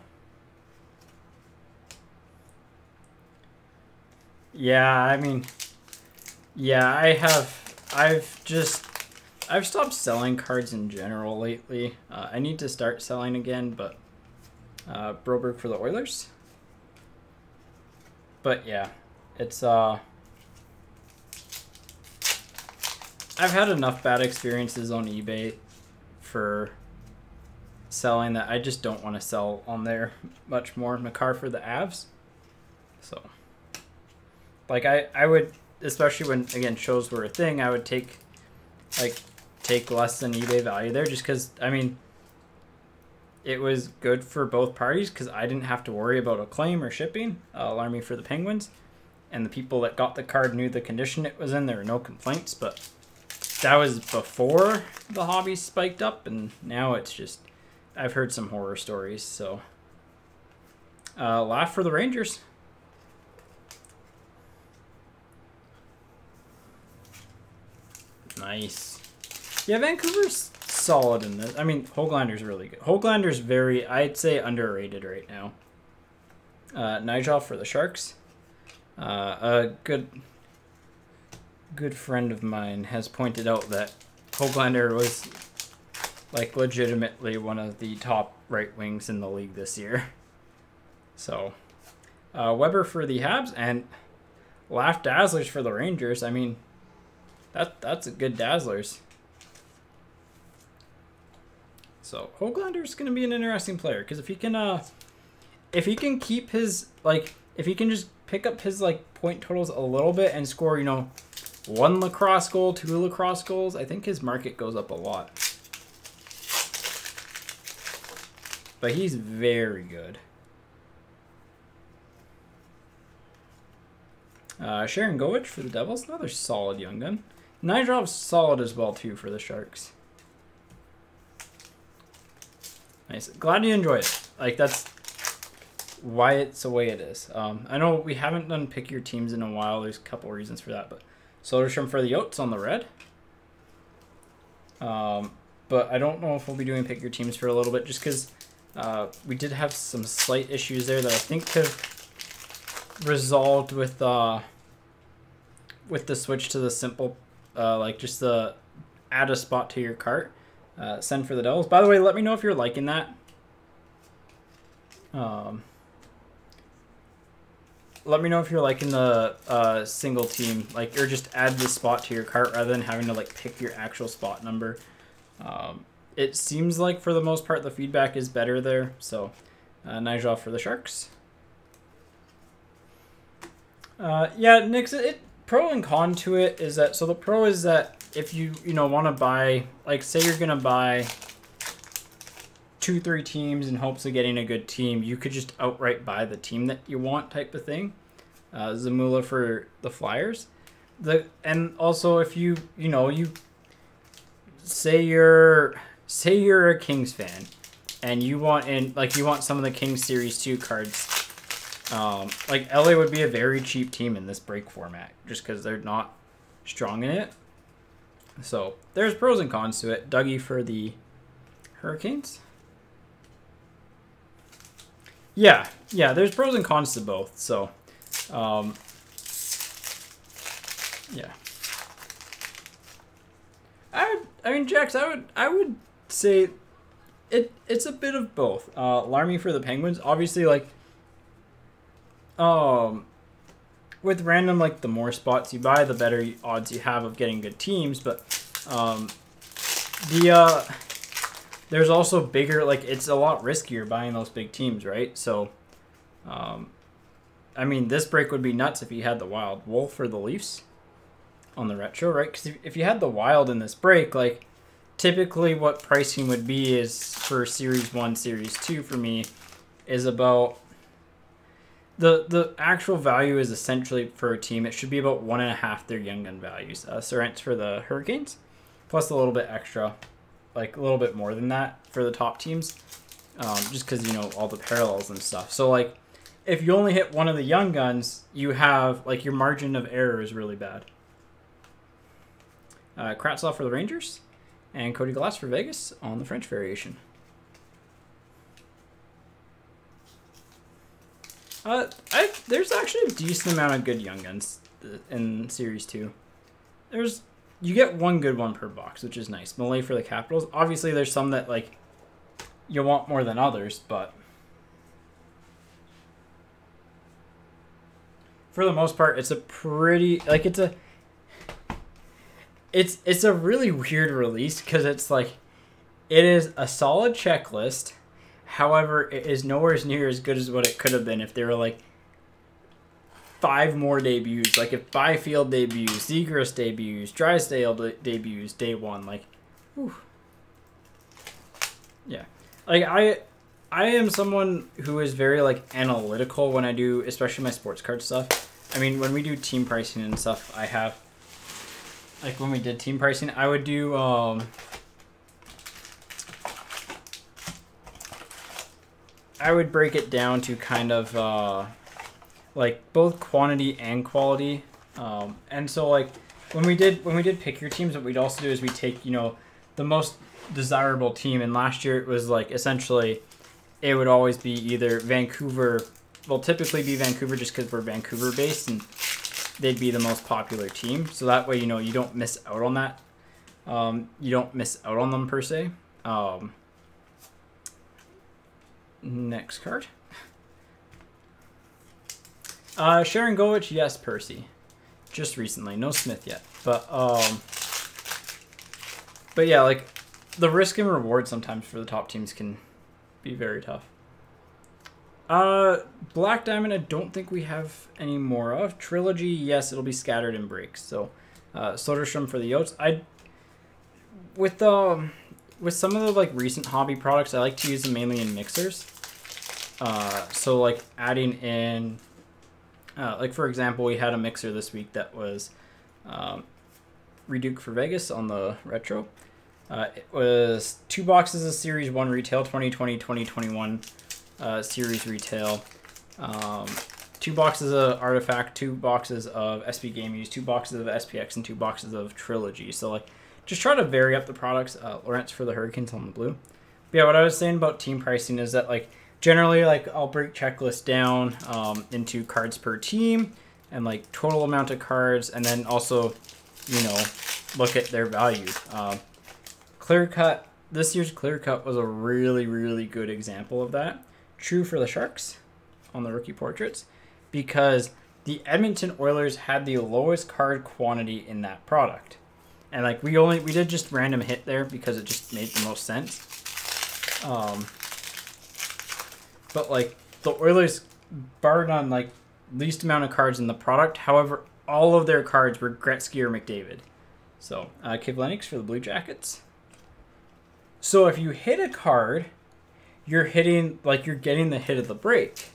Yeah, I mean, yeah, I've stopped selling cards in general lately. I need to start selling again, but Broberg for the Oilers. But yeah, it's I've had enough bad experiences on eBay for selling that I just don't want to sell on there much more. Makar for the Avs. So like I would, especially when again shows were a thing, I would take less than eBay value there, just because I mean it was good for both parties because I didn't have to worry about a claim or shipping. Alarming for the Penguins, and the people that got the card knew the condition it was in. There were no complaints, but that was before the hobby spiked up, and now it's just I've heard some horror stories. So laugh for the Rangers. Nice. Yeah, Vancouver's solid in this. I mean, Hoaglander's really good. Hoaglander's very, I'd say, underrated right now. Nigel for the Sharks. A good friend of mine has pointed out that Hoaglander was like legitimately one of the top right wings in the league this year. So, Weber for the Habs and Laugh Dazzlers for the Rangers. I mean, that's a good Dazzlers. So Hoaglander's going to be an interesting player because if he can keep his if he can just pick up his point totals a little bit and score 1 lacrosse goal, 2 lacrosse goals, I think his market goes up a lot. But he's very good. Sharon Govich for the Devils, another solid young gun. Nidrov's solid as well too for the Sharks. Nice. Glad you enjoy it. That's why it's the way it is. I know we haven't done pick your teams in a while. There's a couple reasons for that, but Soderstrom for the Yotes on the red. But I don't know if we'll be doing pick your teams for a little bit, just because we did have some slight issues there that I think have resolved with the switch to the simple, just the add a spot to your cart. Send for the Devils. By the way, let me know if you're liking that. Let me know if you're liking the single team, or just add the spot to your cart rather than having to pick your actual spot number. It seems like for the most part the feedback is better there. So, Nigel for the Sharks. Yeah, Nick. Pro and con to it is that the pro is that if you want to buy, say you're gonna buy 2-3 teams in hopes of getting a good team, you could just outright buy the team that you want, type of thing. Zamula for the Flyers. And also if you say you're a Kings fan and you want some of the Kings Series 2 cards. LA would be a very cheap team in this break format just because they're not strong in it. So there's pros and cons to it. Dougie for the Hurricanes. Yeah, there's pros and cons to both. So, yeah. I mean, Jax, I would say it's a bit of both. Larmy for the Penguins, obviously, with random, the more spots you buy, the better odds you have of getting good teams. But there's also bigger, it's a lot riskier buying those big teams, right? So, I mean, this break would be nuts if you had the Wild. Wolf for the Leafs on the retro, right? Because if you had the Wild in this break, typically what pricing would be is for Series 1, Series 2 for me is about... The actual value is essentially for a team, it should be about 1.5 their Young Gun values. Sorrent's for the Hurricanes, plus a little bit extra, a little bit more than that for the top teams, just because, all the parallels and stuff. So, if you only hit one of the Young Guns, you have, your margin of error is really bad. Kratzoff for the Rangers, and Cody Glass for Vegas on the French variation. There's actually a decent amount of good Young Guns in Series 2. You get one good one per box, which is nice. Melee for the Capitals. Obviously, there's some that, like, you want more than others, but for the most part, it's a pretty, like, it's a really weird release because it's like, it is a solid checklist. However, it is nowhere near as good as what it could have been if there were like 5 more debuts. Like if Byfield debuts, Zegras debuts, Drysdale debuts day 1. Like, whew. Yeah. Like I am someone who is very like analytical when I do, especially my sports card stuff. I mean, when we do team pricing and stuff, I have, like when we did team pricing, I would do I would break it down to kind of like both quantity and quality. And so like when we did pick your teams, what we'd also do is we take, you know, the most desirable team. And last year it was like essentially it would always be either Vancouver, well typically be Vancouver just because we're Vancouver based and they'd be the most popular team. So that way, you know, you don't miss out on that. You don't miss out on them per se. Next card. Sharon Govich, yes, Percy. Just recently. No Smith yet. But yeah, like, the risk and reward sometimes for the top teams can be very tough. Black Diamond, I don't think we have any more of. Trilogy, yes, it'll be scattered in breaks. So, Soderstrom for the Yotes. With some of the like recent hobby products, I like to use them mainly in mixers. So like adding in, like for example, we had a mixer this week that was Reduke for Vegas on the retro. It was 2 boxes of Series 1 retail, 2020-2021 Series retail. 2 boxes of Artifact, 2 boxes of SP Game Use, 2 boxes of SPX, and 2 boxes of Trilogy. So like, just try to vary up the products. Lawrence for the Hurricanes on the blue. But yeah, what I was saying about team pricing is that like generally like I'll break checklists down into cards per team and like total amount of cards, and then also, you know, look at their value. Clear Cut, this year's Clear Cut was a really, really good example of that. True for the Sharks on the rookie portraits, because the Edmonton Oilers had the lowest card quantity in that product. And like we did just random hit there because it just made the most sense. But like the Oilers barred on like least amount of cards in the product. However, all of their cards were Gretzky or McDavid. So Kivlenix for the Blue Jackets. So if you hit a card, you're getting the hit of the break.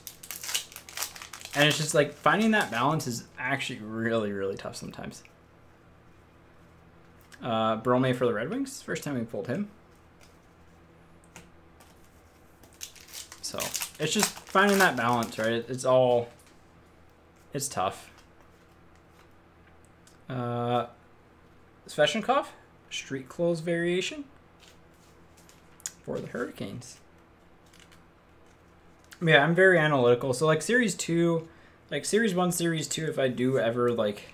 And it's just like finding that balance is actually really, really tough sometimes. Brome for the Red Wings. First time we pulled him. So it's just finding that balance, right? It's tough. Sveshnikov, street clothes variation for the Hurricanes. Yeah, I'm very analytical. So like Series 2, like Series 1, Series 2, if I do ever like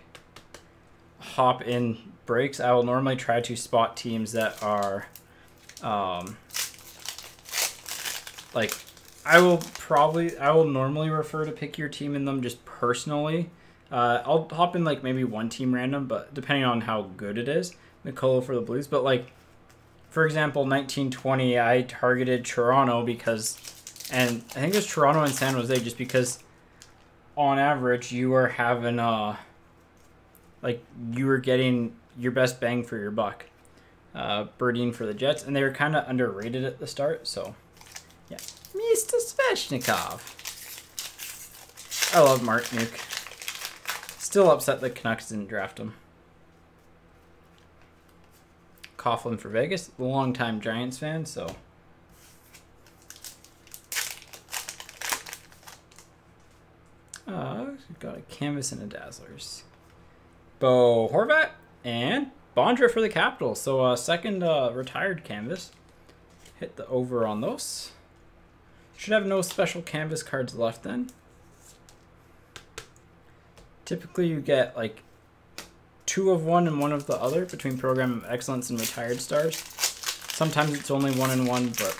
hop in breaks, I will normally try to spot teams that are like I will normally refer to pick your team in them just personally. I'll hop in like maybe one team random, but depending on how good it is. Mikolo for the Blues, but like for example 1920 I targeted Toronto because, and I think it was Toronto and San Jose, just because on average you were having like you were getting your best bang for your buck. Birdine for the Jets, and they were kind of underrated at the start, so yeah. Mr. Sveshnikov. I love Mark Nuke. Still upset that Canucks didn't draft him. Coughlin for Vegas, longtime Giants fan, so. We've got a Canvas and a Dazzlers. Bo Horvat and Bondra for the Capitals. So second retired Canvas. Hit the over on those. Should have no special Canvas cards left then. Typically you get like 2 of one and 1 of the other between Program of Excellence and Retired Stars. Sometimes it's only 1 and 1, but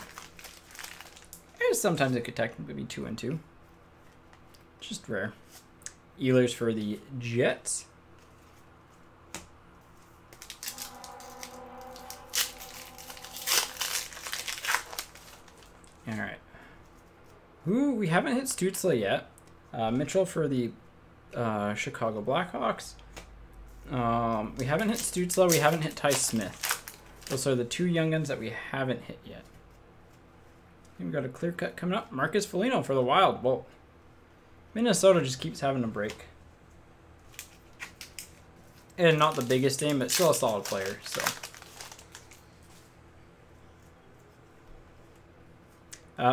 sometimes it could technically be 2 and 2. Just rare. Ehlers for the Jets. All right. Ooh, we haven't hit Stutzla yet. Mitchell for the Chicago Blackhawks. We haven't hit Stutzla. We haven't hit Ty Smith. Those are the 2 young guns that we haven't hit yet. We've got a clear cut coming up. Marcus Foligno for the Wild. Whoa. Minnesota just keeps having a break. And not the biggest name, but still a solid player. So.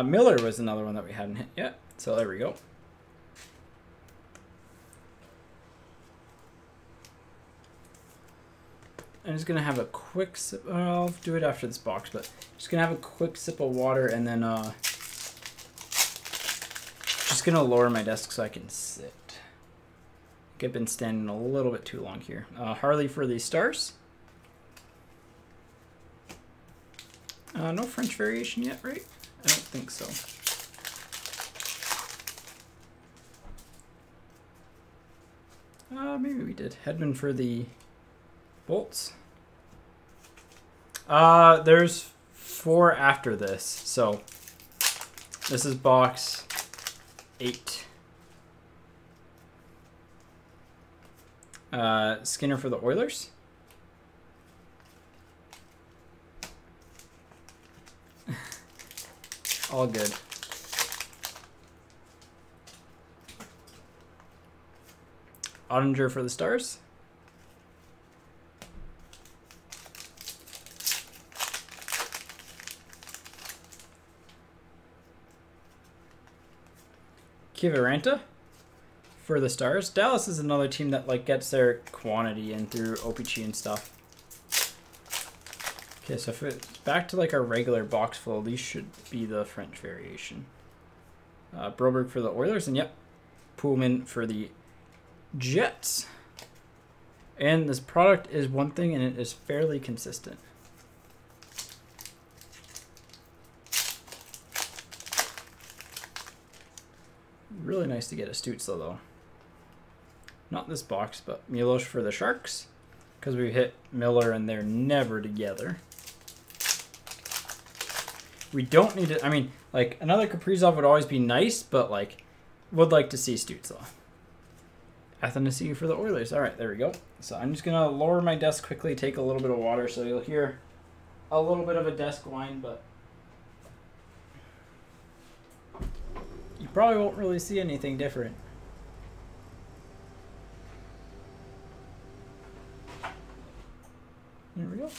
Miller was another one that we hadn't hit yet. So there we go. I'm just going to have a quick sip. I'll do it after this box, but just going to have a quick sip of water and then just going to lower my desk so I can sit. I've been standing a little bit too long here. Harley for the Stars. No French variation yet, right? I don't think so. Maybe we did. Hedman for the Bolts. There's 4 after this, so this is box 8. Skinner for the Oilers. All good. Ottinger for the Stars. Kiviranta for the Stars. Dallas is another team that like gets their quantity in through OPG and stuff. Okay, so if it's back to like our regular box full, these should be the French variation. Broberg for the Oilers, and yep, Pullman for the Jets. And this product is one thing, and it is fairly consistent. Really nice to get a Stutzla, though. Not this box, but Milos for the Sharks, because we hit Miller and they're never together. We don't need it. I mean, like, another Kaprizov would always be nice, but, like, would like to see Stutzla. Athanasiou for the Oilers. All right, there we go. So I'm just going to lower my desk quickly, take a little bit of water, so you'll hear a little bit of a desk whine, but you probably won't really see anything different. There we go.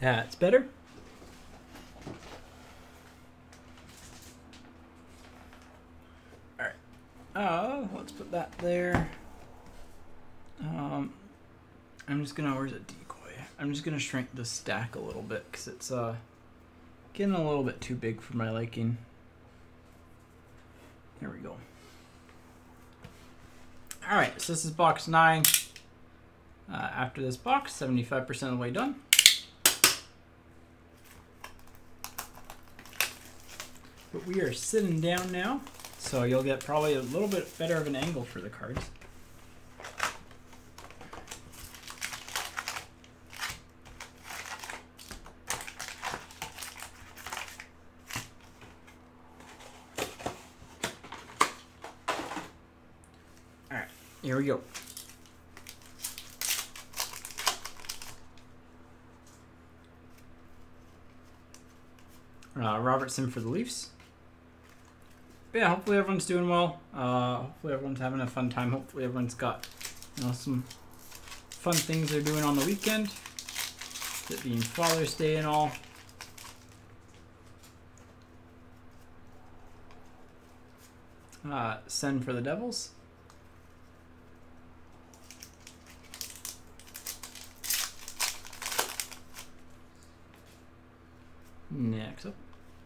That's better. All right. Let's put that there. I'm just gonna, where's a decoy? I'm just gonna shrink the stack a little bit because it's getting a little bit too big for my liking. There we go. All right, so this is box 9. After this box, 75% of the way done. But we are sitting down now, so you'll get probably a little bit better of an angle for the cards. All right, here we go. Robertson for the Leafs. But yeah, hopefully everyone's doing well. Hopefully everyone's having a fun time. Hopefully everyone's got, you know, some fun things they're doing on the weekend. It being Father's Day and all. Send for the Devils. Next up,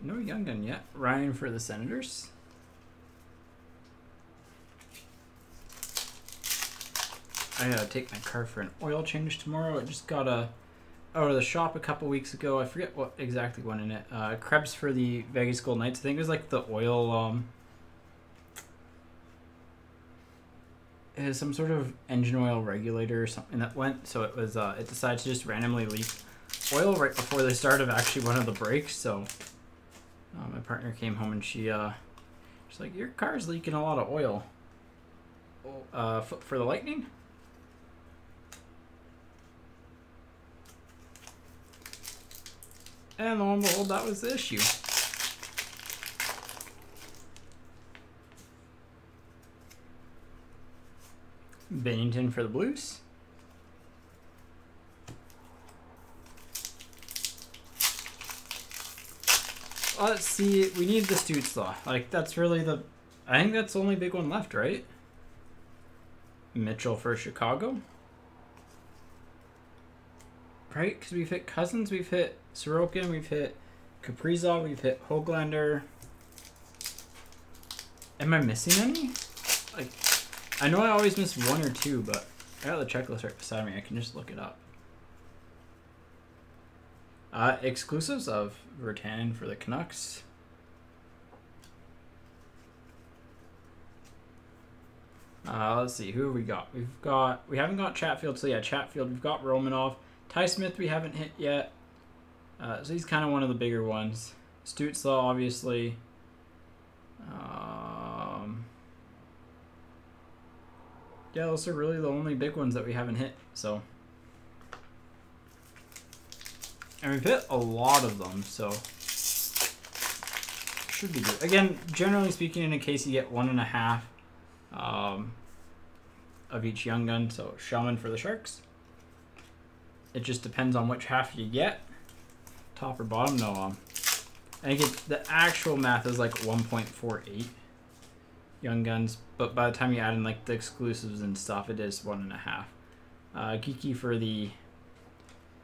no Young Gun yet. Ryan for the Senators. I gotta take my car for an oil change tomorrow. I just got out of the shop a couple weeks ago. I forget what exactly went in it. Krebs for the Vegas Golden Knights. I think it was like the oil. It was some sort of engine oil regulator or something that went. So it was. It decided to just randomly leak oil right before the start of actually one of the breaks. So my partner came home and she's like, "Your car's leaking a lot of oil." Flip for the Lightning. And lo and behold, that was the issue. Bennington for the Blues. Let's see. We need the Stützle. Like, that's really the... I think that's the only big one left, right? Mitchell for Chicago. Right? Because we've hit Cousins, we've hit Sorokin, we've hit Kaprizov, we've hit Höglander. Am I missing any? Like, I know I always miss one or two, but I got the checklist right beside me. I can just look it up. Exclusives of Virtanen for the Canucks. Let's see, who have we got? We haven't got Chatfield, so yeah, Chatfield. We've got Romanov. Ty Smith we haven't hit yet. So he's kind of one of the bigger ones. Stützle, obviously. Yeah, those are really the only big ones that we haven't hit, so. And we've hit a lot of them, so. Should be good. Again, generally speaking, in a case you get 1.5 of each Young Gun, so Shellman for the Sharks. It just depends on which half you get. Top or bottom, no. I think the actual math is like 1.48 Young Guns, but by the time you add in like the exclusives and stuff, it is 1.5. Geeky for the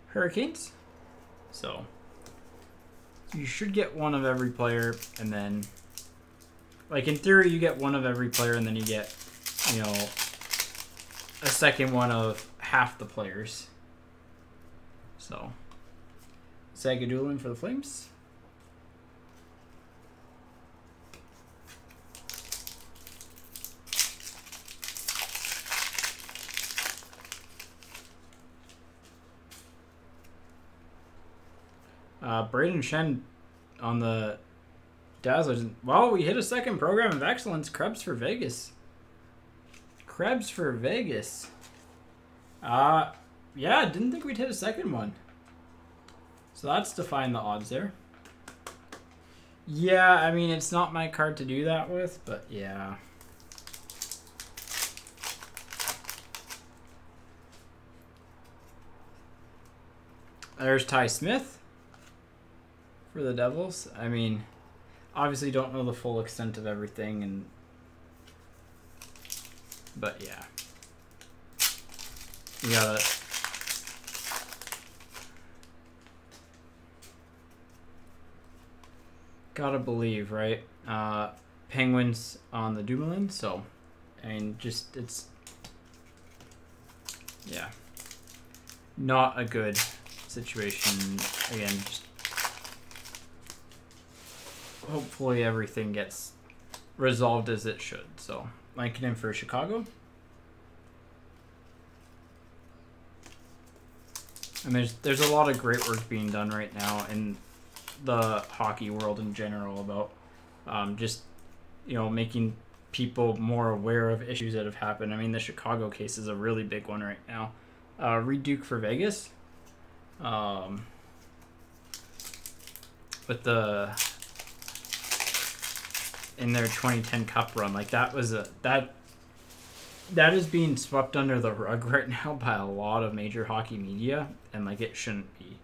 Hurricanes. So you should get one of every player, and then, like, in theory, you get one of every player, and then you get, you know, a second one of half the players. So, Zagadulin for the Flames. Braden Shen on the Dazzlers. Well, we hit a second program of excellence. Krebs for Vegas. Krebs for Vegas. Yeah, didn't think we'd hit a second one. So that's defying the odds there. Yeah, I mean, it's not my card to do that with, but yeah. There's Ty Smith for the Devils. I mean, obviously don't know the full extent of everything, but yeah. You gotta believe, right? Penguins on the Dumoulin, so I mean, just yeah, not a good situation. Again, just hopefully everything gets resolved as it should. So, Lankinen for Chicago. And there's a lot of great work being done right now in the hockey world in general about just, you know, making people more aware of issues that have happened. I mean, the Chicago case is a really big one right now. Reed Duke for Vegas. With in their 2010 Cup run, like that is being swept under the rug right now by a lot of major hockey media, and like it shouldn't be.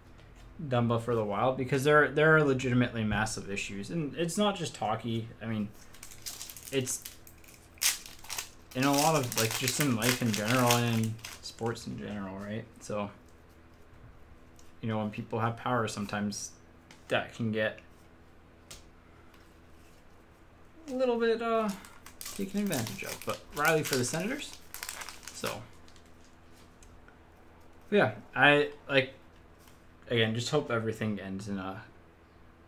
Dumba for the Wild, because there are legitimately massive issues, and it's not just hockey. I mean, it's in a lot of, like, just in life in general and in sports in general, right? So, you know, when people have power, sometimes that can get a little bit taken advantage of. But Riley for the Senators. So, yeah, I like, again, just hope everything ends in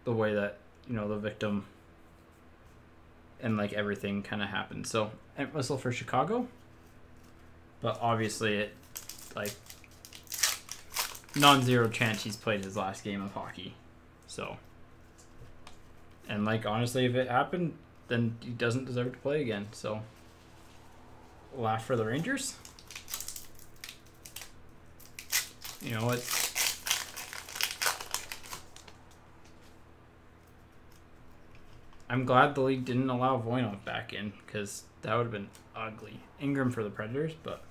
the way that, you know, the victim and like everything kind of happens. So, Ent Whistle for Chicago. But obviously it, like, non-zero chance he's played his last game of hockey. So, and like, honestly, if it happened, then he doesn't deserve to play again. So, laugh for the Rangers. You know what? I'm glad the league didn't allow Voynov back in, because that would have been ugly. Ingram for the Predators, but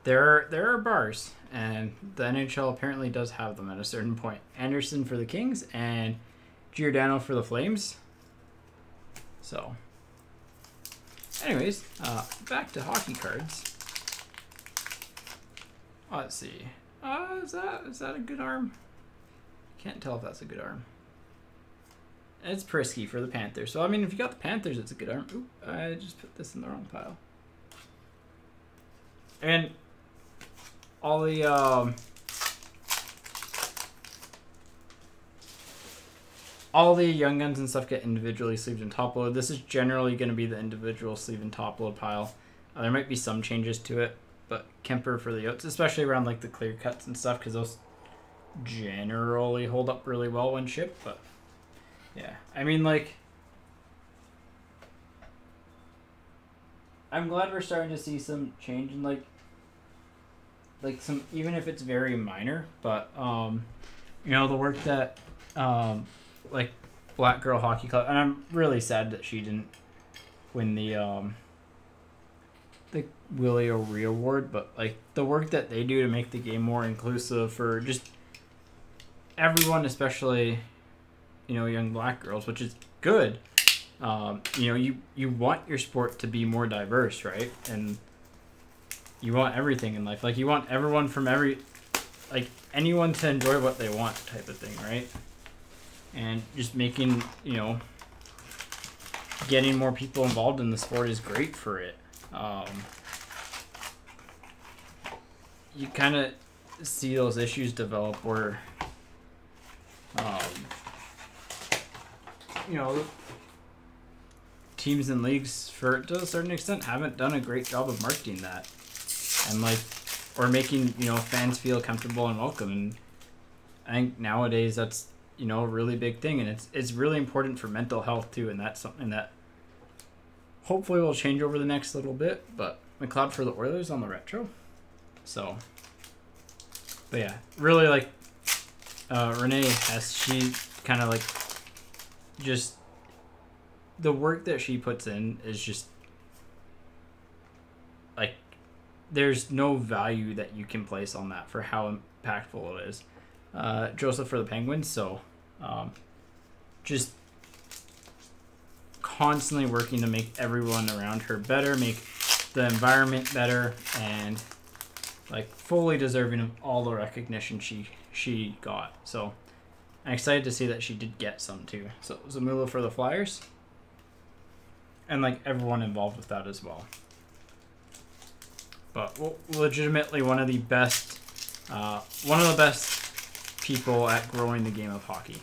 there are bars, and the NHL apparently does have them at a certain point. Anderson for the Kings and Giordano for the Flames. So, anyways, back to hockey cards. Let's see. Is that a good arm? Can't tell if that's a good arm. It's Prisky for the Panthers. So, I mean, if you got the Panthers, it's a good arm. Oop, I just put this in the wrong pile. And all the Young Guns and stuff get individually sleeved and top loaded. This is generally going to be the individual sleeve and top load pile. There might be some changes to it, but Kemper for the Yotes, especially around like the clear cuts and stuff, because those generally hold up really well when shipped. But yeah, I mean, like, I'm glad we're starting to see some change in like some, even if it's very minor, but you know, the work that like Black Girl Hockey Club, and I'm really sad that she didn't win the Willie O'Ree Award, but like the work that they do to make the game more inclusive for just everyone, especially, you know, young black girls, which is good. You know, you want your sport to be more diverse, right? And you want everything in life. Like, you want everyone from like, anyone to enjoy what they want type of thing, right? And just making, you know, getting more people involved in the sport is great for it. You kind of see those issues develop where, you know, teams and leagues, to a certain extent, haven't done a great job of marketing that, and like, or making, you know, fans feel comfortable and welcome. And I think nowadays that's, you know, a really big thing, and it's really important for mental health too, and that's something that hopefully will change over the next little bit. But McLeod for the Oilers on the retro. So, but yeah, really like Renee Hess, she kind of like, just the work that she puts in is just like, there's no value that you can place on that for how impactful it is. Joseph for the Penguins, so just constantly working to make everyone around her better, make the environment better, and like fully deserving of all the recognition she got. So I'm excited to see that she did get some too. So Zamula for the Flyers, and like everyone involved with that as well. But legitimately one of the best people at growing the game of hockey.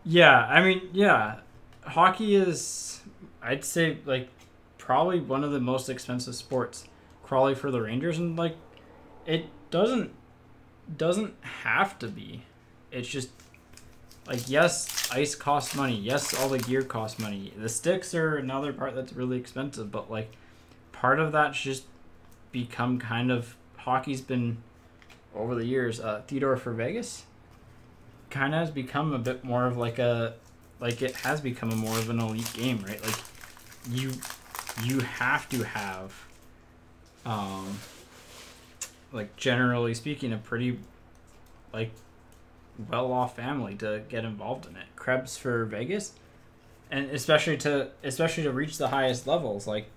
Yeah, I mean, yeah, hockey is, I'd say, like, probably one of the most expensive sports. Crawley for the Rangers, and like, it doesn't have to be. It's just like, yes, ice costs money. Yes, all the gear costs money. The sticks are another part that's really expensive, but like, part of that's just become kind of, hockey's been over the years. Theodore for Vegas kind of has become a bit more of like it has become a more of an elite game, right? Like, you have to have like, generally speaking, a pretty like well-off family to get involved in it. Krebs for Vegas, and especially to reach the highest levels, like,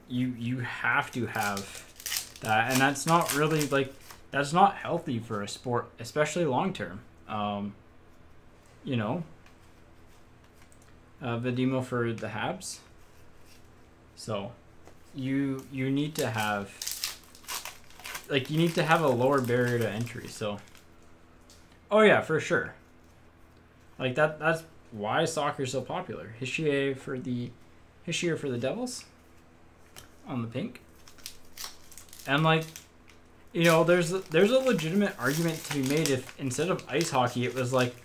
you have to have And that's not really like, that's not healthy for a sport, especially long term. You know, Vadimo for the Habs. So you need to have, like, you need to have a lower barrier to entry. So, oh yeah, for sure. Like that's why soccer's so popular. Hischier for the Devils on the pink. And like, you know, there's a legitimate argument to be made if instead of ice hockey it was like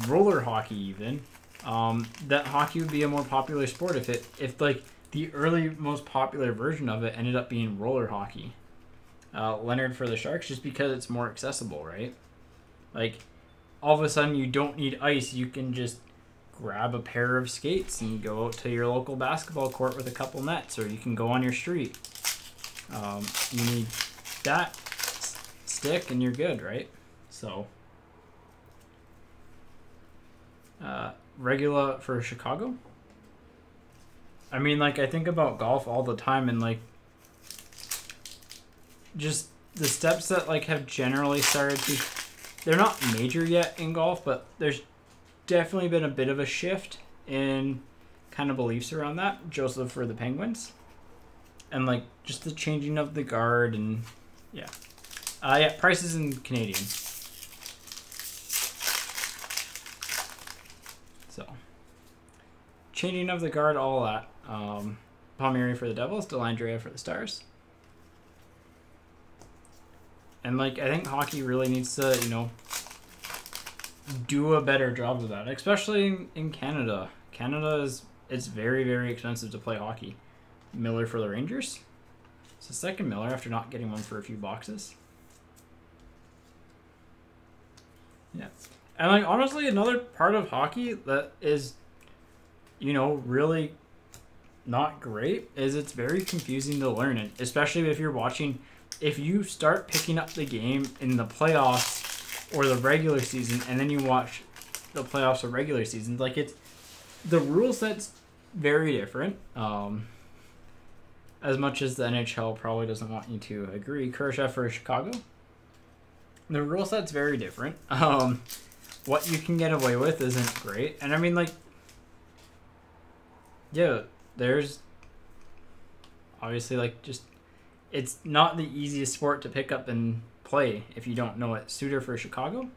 roller hockey even. That hockey would be a more popular sport if like the early most popular version of it ended up being roller hockey. Leonard for the Sharks, just because it's more accessible, right? Like, all of a sudden you don't need ice. You can just grab a pair of skates and go out to your local basketball court with a couple nets, or you can go on your street. You need that stick and you're good, right? So, Regula for Chicago. I mean, like, I think about golf all the time, and like, just the steps that like have generally started to, they're not major yet in golf, but there's definitely been a bit of a shift in kind of beliefs around that. Joseph for the Penguins, and like just the changing of the guard, and yeah, prices in Canadian. So changing of the guard, all that. Palmieri for the Devils, Dellandrea for the Stars. And like, I think hockey really needs to, you know, do a better job of that, especially in Canada. It's very, very expensive to play hockey. Miller for the Rangers. It's the second Miller after not getting one for a few boxes. Yeah. And like, honestly, another part of hockey that is, you know, really not great is it's very confusing to learn it, especially if you're watching. If you start picking up the game in the playoffs or the regular season, and then you watch the playoffs or regular seasons, like, it's, the rule set's very different. As much as the NHL probably doesn't want you to agree. Kershaw for Chicago. The rule set's very different. What you can get away with isn't great. And I mean, like, yeah, there's obviously, like, just, it's not the easiest sport to pick up and play if you don't know it. Suter for Chicago.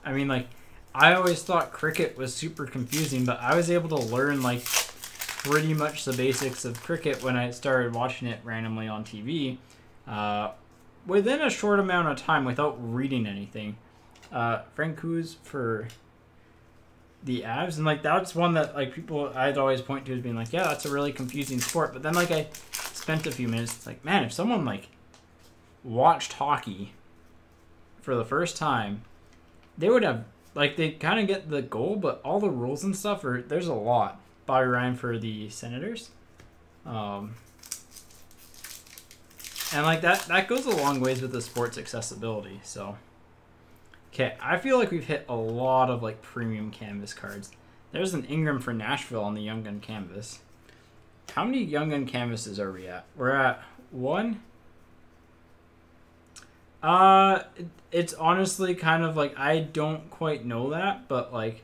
I mean, like, I always thought cricket was super confusing, but I was able to learn, like, pretty much the basics of cricket when I started watching it randomly on TV within a short amount of time without reading anything. Frank Kuz for the Avs, and like, that's one that like people I'd always point to as being like, yeah, that's a really confusing sport. But then like, I spent a few minutes, it's like, man, if someone like watched hockey for the first time, they would have, like, they kind of get the goal, but all the rules and stuff are, there's a lot. Bobby Ryan for the Senators. And like, that goes a long ways with the sport's accessibility. So, okay, I feel like we've hit a lot of like premium canvas cards. There's an Ingram for Nashville on the Young Gun canvas. How many Young Gun canvases are we at? We're at 1. It's honestly kind of like, I don't quite know that, but like,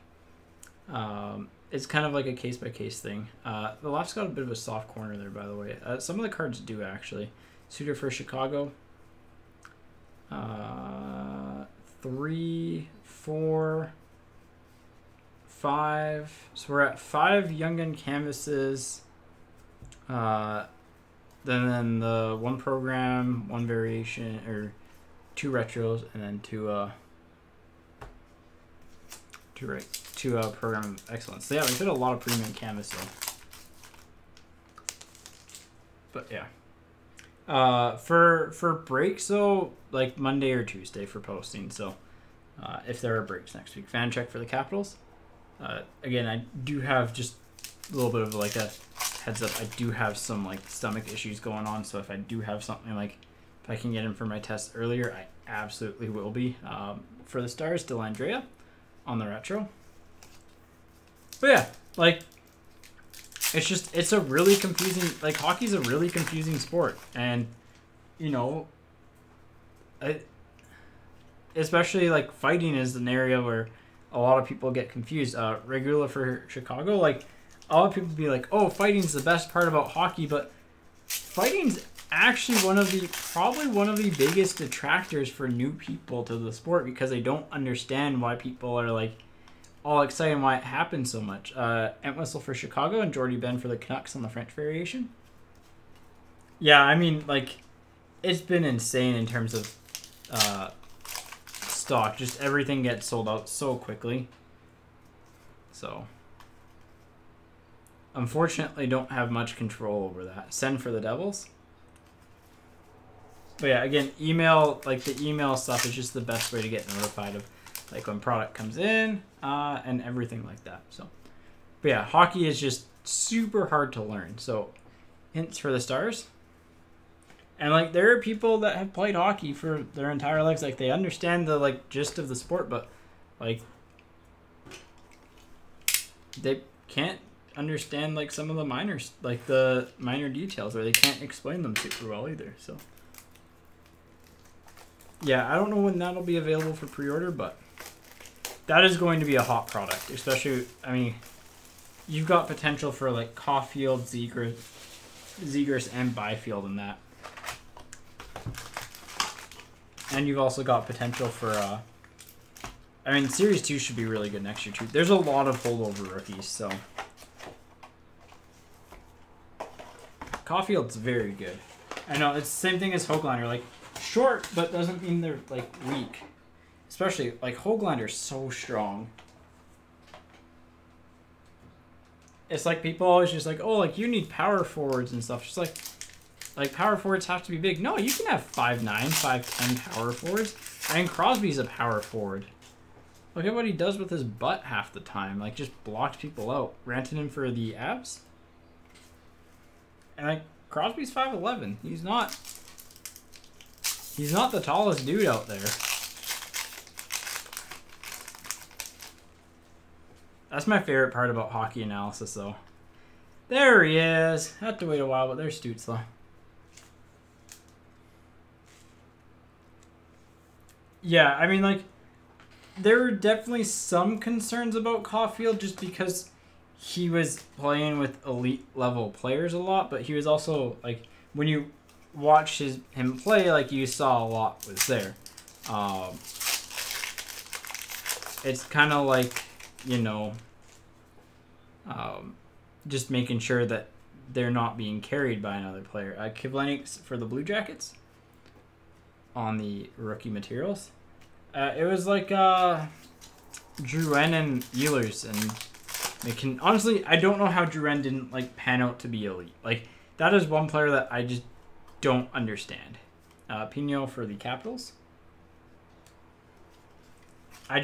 it's kind of like a case by case thing. The left's got a bit of a soft corner there, by the way. Some of the cards do actually. Suter for Chicago. 3, 4, 5. So we're at 5 Young Gun canvases. Then the 1 program, 1 variation, or 2 retros, and then 2 program excellence. So yeah, we did a lot of premium canvas though. But yeah. For breaks though, like Monday or Tuesday for posting. So if there are breaks next week. Fan check for the Capitals. Again, I do have just a little bit of like a heads up. I do have some like stomach issues going on. So if I do have something, like if I can get in for my test earlier, I absolutely will be. For the Stars, Dellandrea on the retro. But yeah, like, it's just, it's a really confusing, like, hockey's a really confusing sport. And, you know, especially, like, fighting is an area where a lot of people get confused. Regular for Chicago, like, a lot of people be like, oh, fighting's the best part about hockey, but fighting's actually probably one of the biggest detractors for new people to the sport, because they don't understand why people are, like, all excited and why it happens so much. Entwistle for Chicago and Jordy Ben for the Canucks on the French variation. Yeah, I mean, like, it's been insane in terms of stock. Just everything gets sold out so quickly. So, unfortunately, don't have much control over that. Send for the Devils. But yeah, again, email, like, the email stuff is just the best way to get notified of, like, when product comes in and everything like that. So, but yeah, hockey is just super hard to learn. So, hints for the Stars. And, like, there are people that have played hockey for their entire lives. Like, they understand the, like, gist of the sport, but, like, they can't understand, like, some of the minors, like, the minor details, or they can't explain them super well either. So, yeah, I don't know when that'll be available for pre-order, but that is going to be a hot product. Especially, I mean, you've got potential for, like, Caulfield, Zegras, and Byfield in that. And you've also got potential for, I mean, Series 2 should be really good next year, too. There's a lot of holdover rookies, so. Caulfield's very good. I know, it's the same thing as Höglander. Like, short, but doesn't mean they're, like, weak. Especially, like, Höglander's so strong. It's like people always just like, oh, like, you need power forwards and stuff. Just like, power forwards have to be big. No, you can have 5'9", 5'10" power forwards. I mean, Crosby's a power forward. Look at what he does with his butt half the time. Like, just blocked people out. Rantanen for the Avs. And, like, Crosby's 5'11". He's not the tallest dude out there. That's my favorite part about hockey analysis, though. There he is. Had to wait a while, but there's Stützle. Yeah, I mean, like, there were definitely some concerns about Caulfield just because he was playing with elite level players a lot, but he was also, like, when you watch him play, like, you saw a lot was there. It's kind of like, you know, just making sure that they're not being carried by another player. Kivlenieks for the Blue Jackets on the rookie materials. It was like Drouin and Ehlers, and honestly, I don't know how Drouin didn't, like, pan out to be elite. Like, that is one player that I just don't understand. Pino for the Capitals. I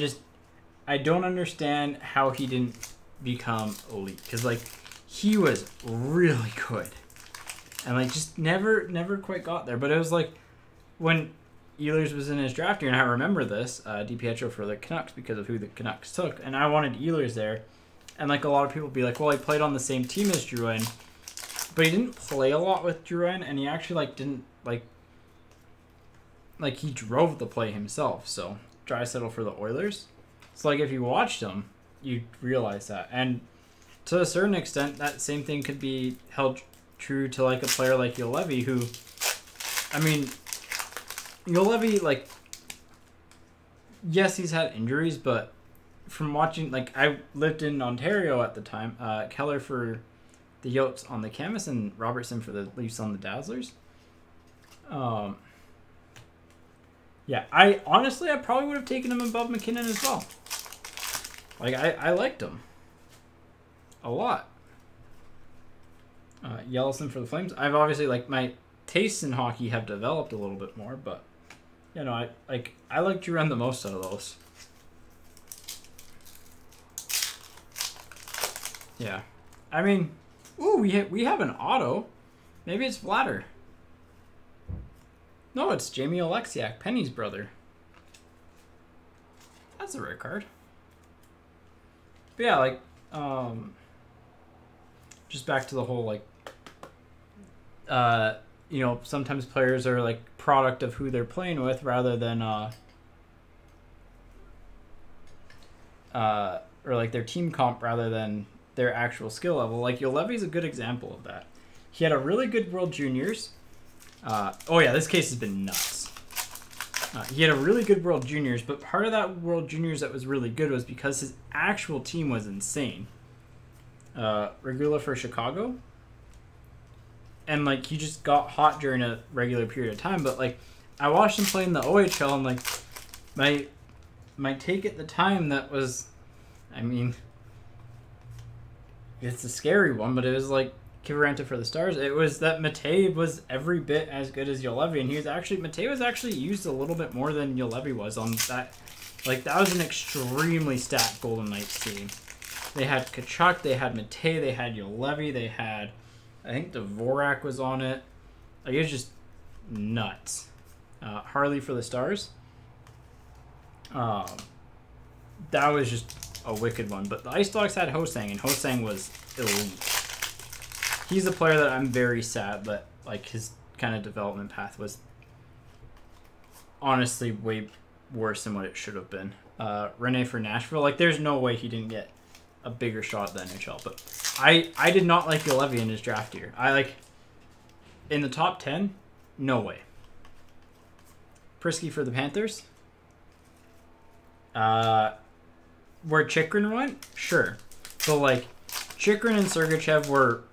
don't understand how he didn't become elite, because, like, he was really good, and, like, just never quite got there. But it was like when Ehlers was in his draft year, and I remember this, DiPietro for the Canucks because of who the Canucks took, and I wanted Ehlers there, and, like, a lot of people would be like, well, he played on the same team as Drouin, but he didn't play a lot with Drouin, and he actually, like, didn't, like, he drove the play himself. So Draisaitl for the Oilers. So, like, if you watched him, you'd realize that. And to a certain extent, that same thing could be held true to, like, a player like Juolevi, who, I mean, Juolevi, like, yes, he's had injuries, but from watching, like, I lived in Ontario at the time, Keller for the Yotes on the Canvas and Robertson for the Leafs on the Dazzlers. Yeah, I probably would have taken him above McKinnon as well. Like, I liked him a lot. Yellowson for the Flames. I've obviously, like, my tastes in hockey have developed a little bit more, but, you know, I like Drouin the most out of those. Yeah, I mean, ooh, we have an auto. Maybe it's Vladar. No, it's Jamie Oleksiak, Penny's brother. That's a rare card. But yeah, like, just back to the whole like, you know, sometimes players are like product of who they're playing with rather than or like their team comp rather than their actual skill level. Like Yolevi's a good example of that. He had a really good World Juniors. Oh yeah, this case has been nuts. He had a really good World Juniors, but part of that World Juniors that was really good was because his actual team was insane. Regula for Chicago. And, like, he just got hot during a regular period of time. But, like, I watched him play in the OHL, and, like, my take at the time that was, I mean, it's a scary one, but it was, like, Kiviranta for the Stars. It was that Matej was every bit as good as Juolevi, and Matej was actually used a little bit more than Juolevi was on that. Like, that was an extremely stacked Golden Knights team. They had Tkachuk, they had Matej, they had Juolevi, they had, I think Dvorak was on it. Like, it was just nuts. Harley for the Stars. That was just a wicked one. But the Ice Dogs had Ho-Sang, and Ho-Sang was elite. He's a player that I'm very sad that, like, his kind of development path was honestly way worse than what it should have been. Rene for Nashville. Like, there's no way he didn't get a bigger shot at the NHL. But I did not like Juolevi in his draft year. In the top 10, no way. Prisky for the Panthers. Where Chychrun went? Sure. But, like, Chychrun and Sergachev were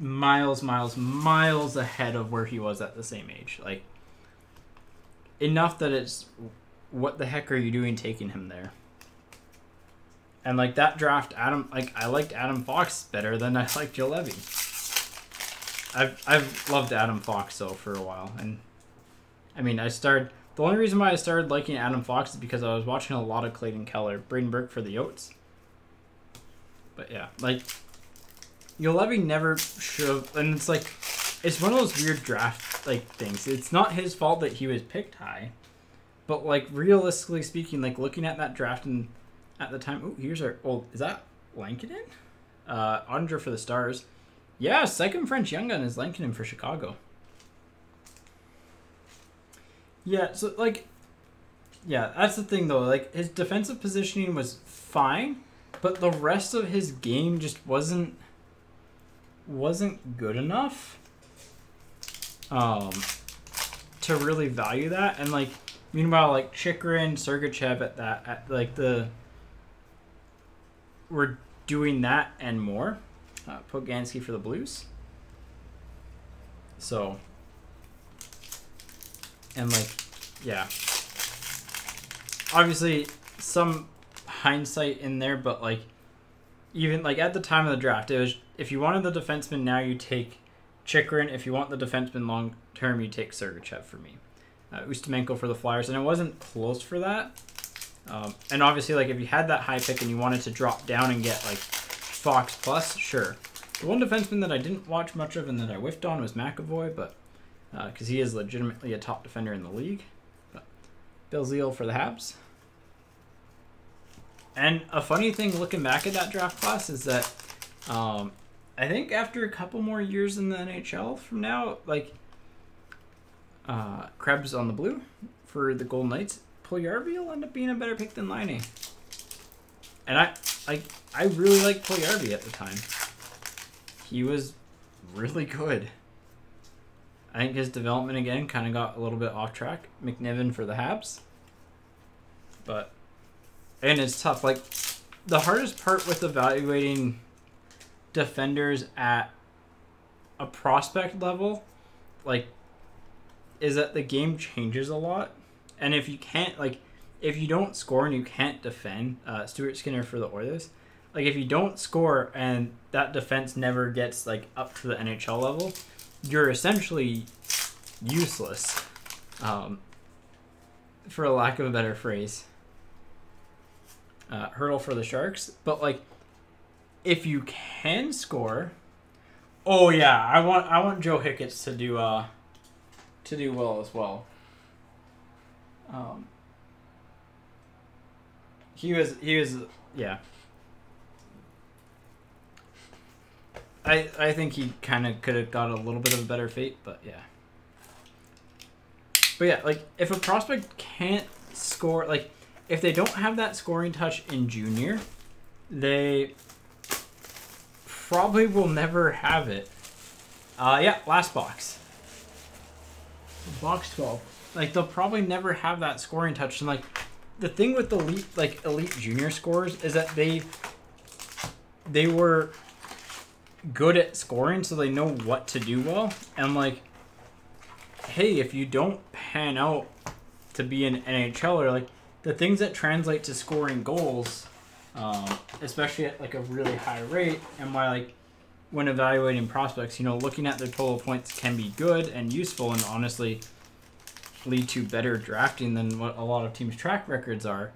miles ahead of where he was at the same age. Like, enough that it's, what the heck are you doing taking him there? And, like, that draft, I liked Adam Fox better than I liked Juolevi. I've loved Adam Fox, though, for a while. And, I mean, the only reason why I started liking Adam Fox is because I was watching a lot of Clayton Keller. Braden Burke for the Yotes. But, yeah, like, Juolevi never should have, and it's like, it's one of those weird draft, like, things. It's not his fault that he was picked high. But, like, realistically speaking, like, looking at that draft and at the time, here's our, is that Lankinen? Ottinger for the Stars. Yeah, second French Young Gun is Lankinen for Chicago. Yeah, so, like, yeah, that's the thing, though. Like, his defensive positioning was fine, but the rest of his game just wasn't good enough to really value that. And, like, meanwhile, like, Chychrun, Sergachev we're doing that and more. Poganski for the Blues. So, and, like, yeah. Obviously, some hindsight in there, but, like, even, like, at the time of the draft, it was, if you wanted the defenseman now, you take Chychrun. If you want the defenseman long term, you take Sergachev for me. Ustimenko for the Flyers, and it wasn't close for that. And obviously, like, if you had that high pick and you wanted to drop down and get, like, Fox plus, sure. The one defenseman that I didn't watch much of and that I whiffed on was McAvoy, but because he is legitimately a top defender in the league. But Bill Zeal for the Habs. And a funny thing looking back at that draft class is that I think after a couple more years in the NHL from now, like, Krebs on the blue for the Golden Knights, Puljujarvi will end up being a better pick than Laine. And I really liked Puljujarvi at the time. He was really good. I think his development again kind of got a little bit off track. McNiven for the Habs. And it's tough. Like, the hardest part with evaluating defenders at a prospect level, like, is that the game changes a lot. And if you can't, like, if you don't score and you can't defend, Stuart Skinner for the Oilers, like, if you don't score and that defense never gets, like, up to the NHL level, you're essentially useless, for a lack of a better phrase. Hurdle for the Sharks. But, like, if you can score, oh yeah, I want Joe Hicketts to do well as well. He was yeah. I think he kind of could have got a little bit of a better fate, but yeah. But yeah, like, if a prospect can't score, like, if they don't have that scoring touch in junior, they probably will never have it. Yeah, last box. Box 12. Like, they'll probably never have that scoring touch. And, like, the thing with elite junior scores is that they were good at scoring, so they know what to do well. And, like, hey, if you don't pan out to be an NHLer, like, the things that translate to scoring goals, especially at, like, a really high rate, and why, like, when evaluating prospects, you know, looking at their total points can be good and useful and honestly lead to better drafting than what a lot of teams' track records are,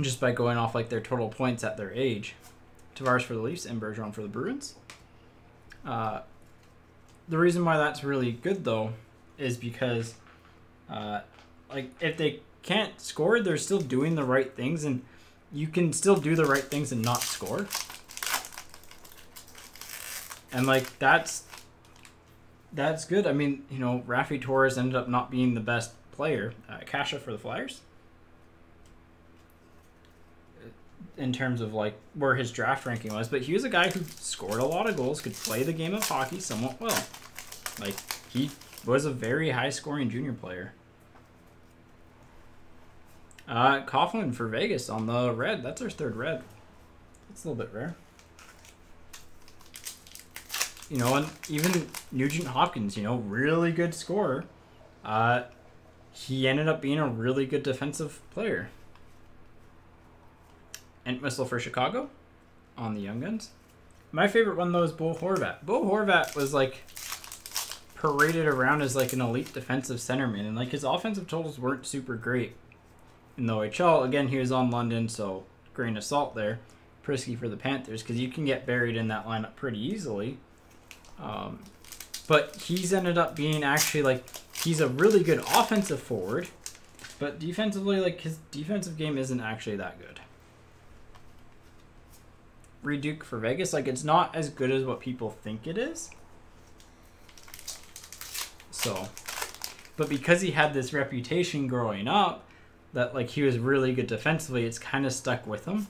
just by going off, like, their total points at their age. Tavares for the Leafs and Bergeron for the Bruins. The reason why that's really good, though, is because, like, if they can't score, they're still doing the right things, and you can still do the right things and not score. And, like, that's good. I mean, you know, Raffi Torres ended up not being the best player. Kasha for the Flyers. In terms of, like, where his draft ranking was. But he was a guy who scored a lot of goals, could play the game of hockey somewhat well. Like, he was a very high-scoring junior player. Coughlin for Vegas on the red. That's our third red. That's a little bit rare. You know, and even Nugent Hopkins, you know, really good scorer. He ended up being a really good defensive player. Entwistle for Chicago on the Young Guns. My favorite one, though, is Bo Horvat. Bo Horvat was, like, paraded around as, like, an elite defensive centerman, and, like, his offensive totals weren't super great in the OHL. Again, he was on London, so grain of salt there. Prisky for the Panthers, because you can get buried in that lineup pretty easily. But he's ended up being actually, like, he's a really good offensive forward, but defensively, like, his defensive game isn't actually that good. Reed Duke for Vegas, like, it's not as good as what people think it is. So, but because he had this reputation growing up that, like, he was really good defensively, it's kind of stuck with him.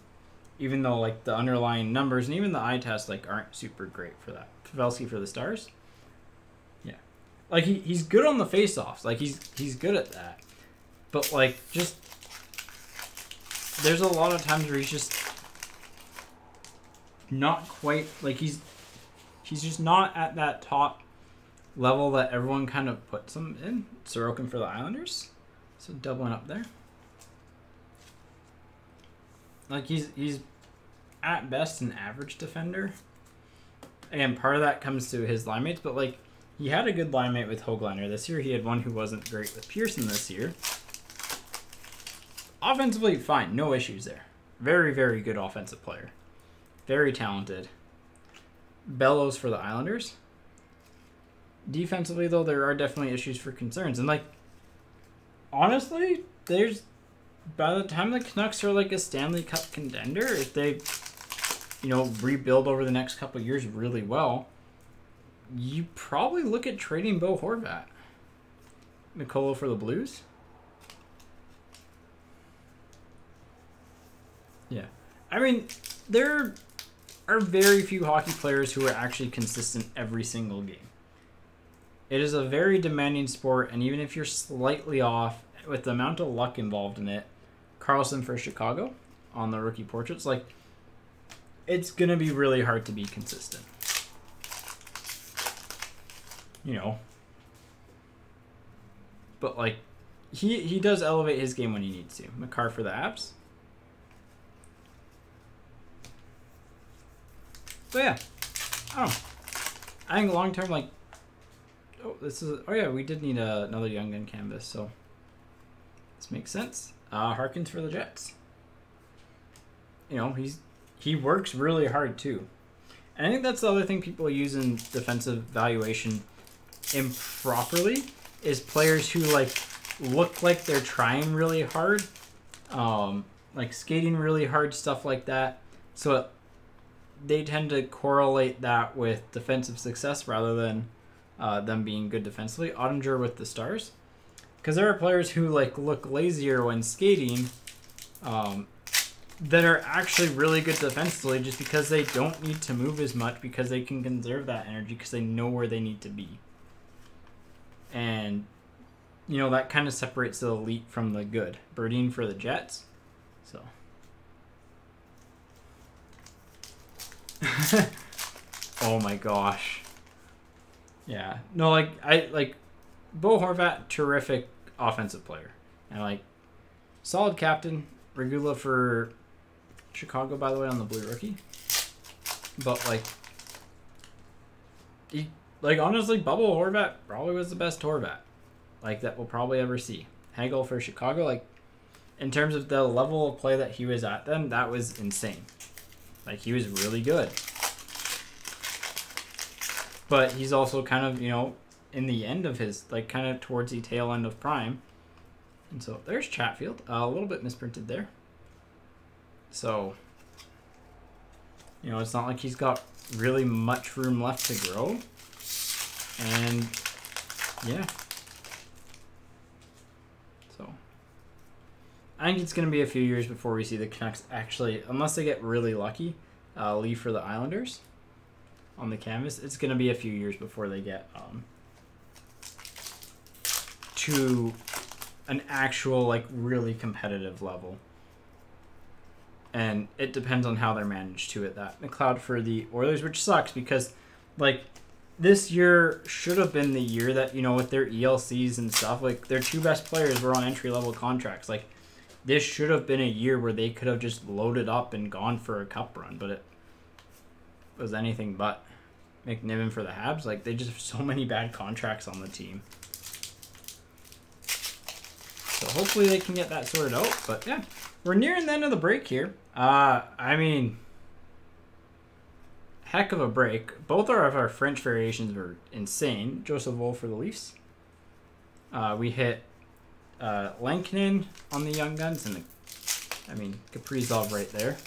Even though, like, the underlying numbers and even the eye test, like, aren't super great for that. Pavelski for the Stars. Yeah. Like, he's good on the face-offs. Like, he's good at that. But, like, just, there's a lot of times where he's just not quite, like, he's just not at that top level that everyone kind of puts him in. Sorokin for the Islanders. So doubling up there. Like, he's at best an average defender. And part of that comes to his line mates, but, like, he had a good line mate with Höglander this year. He had one who wasn't great with Pearson this year. Offensively, fine. No issues there. Very, very good offensive player. Very talented. Bellows for the Islanders. Defensively, though, there are definitely issues for concerns. And, like, honestly, there's, by the time the Canucks are, like, a Stanley Cup contender, if they, you know, rebuild over the next couple of years really well, you probably look at trading Bo Horvat. Mikolo for the Blues. Yeah. I mean, there are very few hockey players who are actually consistent every single game. It is a very demanding sport, and even if you're slightly off with the amount of luck involved in it, Carlson for Chicago on the rookie portraits, like, it's going to be really hard to be consistent. You know. But, like, he does elevate his game when he needs to. Makar for the Abs. But yeah, I don't know. I think long term, like, oh yeah, we did need another Young Gun canvas, so this makes sense. Harkins for the Jets. You know, he works really hard too, and I think that's the other thing people use in defensive valuation improperly is players who, like, look like they're trying really hard, like skating really hard, stuff like that. So they tend to correlate that with defensive success rather than them being good defensively. Ottinger with the stars. Because there are players who like look lazier when skating that are actually really good defensively just because they don't need to move as much because they can conserve that energy because they know where they need to be. And, you know, that kind of separates the elite from the good. Birding for the Jets. So. Oh my gosh. Yeah. No, like Bo Horvat, terrific offensive player. And like solid captain. Regula for Chicago, by the way, on the blue rookie. But like honestly, Bubble Horvat probably was the best Horvat like that we'll probably ever see. Hagel for Chicago, like in terms of the level of play that he was at then, that was insane. Like he was really good. But he's also kind of, you know, in the end of his, like kind of towards the tail end of prime. And so there's Chatfield. A little bit misprinted there. So, you know, it's not like he's got really much room left to grow. And, yeah. So, I think it's going to be a few years before we see the Canucks actually, unless they get really lucky, leave for the Islanders on the canvas. It's going to be a few years before they get to an actual, like, really competitive level. And it depends on how they're managed to it. That McLeod for the Oilers, which sucks because, like, this year should have been the year that, you know, with their ELCs and stuff, like, their two best players were on entry-level contracts. Like, this should have been a year where they could have just loaded up and gone for a cup run, but it was anything but. McNiven for the Habs, like, they just have so many bad contracts on the team. So hopefully they can get that sorted out. But yeah, we're nearing the end of the break here. I mean, heck of a break. Both of our French variations were insane. Joseph Woll for the Leafs. We hit Lankinen on the Young Guns, and Kaprizov right there.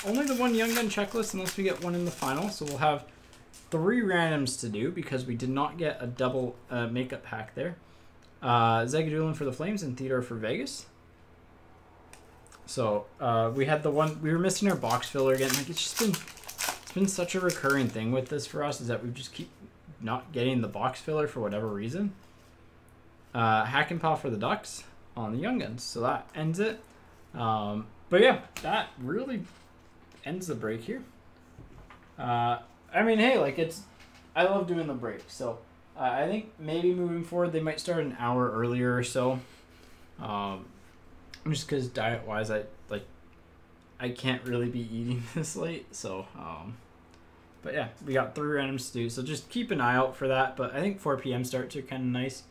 Only the one Young Gun checklist unless we get one in the final. So we'll have 3 randoms to do because we did not get a double makeup pack there. Zagadulin for the Flames and Theodore for Vegas. So we had the one we were missing our box filler again. Like it's been such a recurring thing with this for us is that we just keep not getting the box filler for whatever reason. Hackenpah for the Ducks on the Young Guns. So that ends it. But yeah, that really ends the break here. I mean, hey, like I love doing the break. So I think maybe moving forward they might start an hour earlier or so. Just because diet-wise, I can't really be eating this late. So, but yeah, we got 3 randoms to do. So just keep an eye out for that. But I think 4 p.m. starts are kind of nice.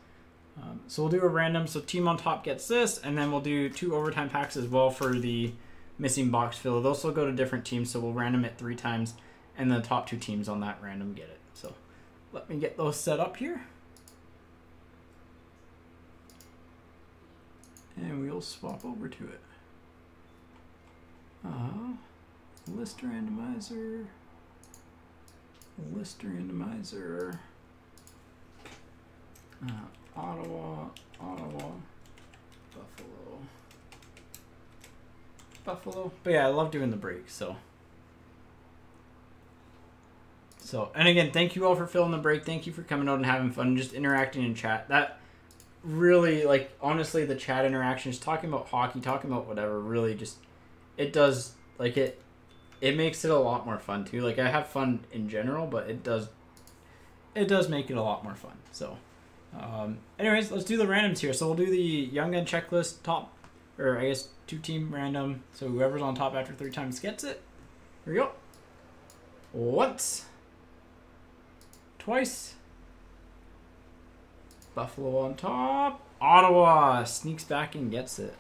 So we'll do a random. So team on top gets this, and then we'll do 2 overtime packs as well for the missing box filler. Those will go to different teams, so we'll random it 3 times, and the top 2 teams on that random get it. So let me get those set up here. And we'll swap over to it. List randomizer. Ottawa, Buffalo. But yeah, I love doing the break, so. And again, thank you all for filling the break. Thank you for coming out and having fun and just interacting in chat. That really, like, honestly, the chat interactions, talking about hockey, talking about whatever, really just, it does, like, it makes it a lot more fun, too. Like, I have fun in general, but it does make it a lot more fun, so. Anyways, let's do the randoms here. So we'll do the Young Gun checklist top, or I guess 2-team random. So whoever's on top after 3 times gets it. Here we go. Once. Twice. Buffalo on top. Ottawa sneaks back and gets it.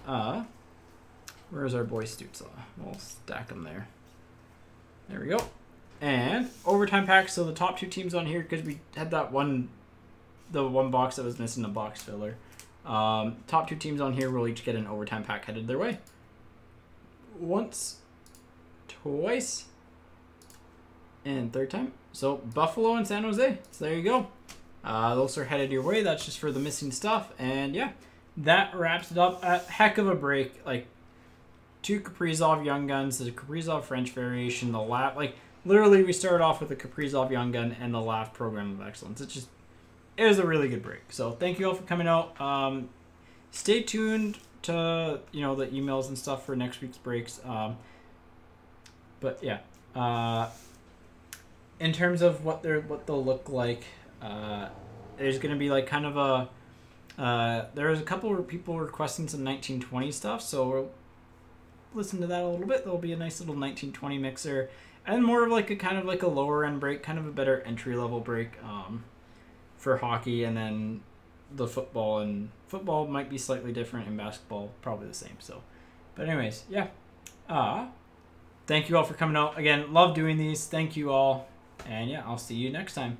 Where's our boy Stützle? We'll stack them there. There we go. And overtime pack. So the top 2 teams on here, because we had that the one box that was missing a box filler. Top 2 teams on here will each get an overtime pack headed their way. Once, twice, And third time. So Buffalo and San Jose. So there you go. Those are headed your way. That's just for the missing stuff. And yeah, that wraps it up. A heck of a break. Like 2 Kaprizov Young Guns, the Kaprizov French variation, the lap. Like literally, we started off with the Kaprizov Young Gun and the LAF Program of Excellence. It was a really good break. So thank you all for coming out. Stay tuned to the emails and stuff for next week's breaks. But yeah. In terms of what they'll look like, there's gonna be like kind of a there's a couple of people requesting some 1920 stuff, so we'll listen to that a little bit. There'll be a nice little 1920 mixer, and more of like a kind of like a lower end break, kind of a better entry level break for hockey, and then the football might be slightly different, and basketball probably the same. So, but anyways, yeah. Thank you all for coming out again. Love doing these. Thank you all. And yeah, I'll see you next time.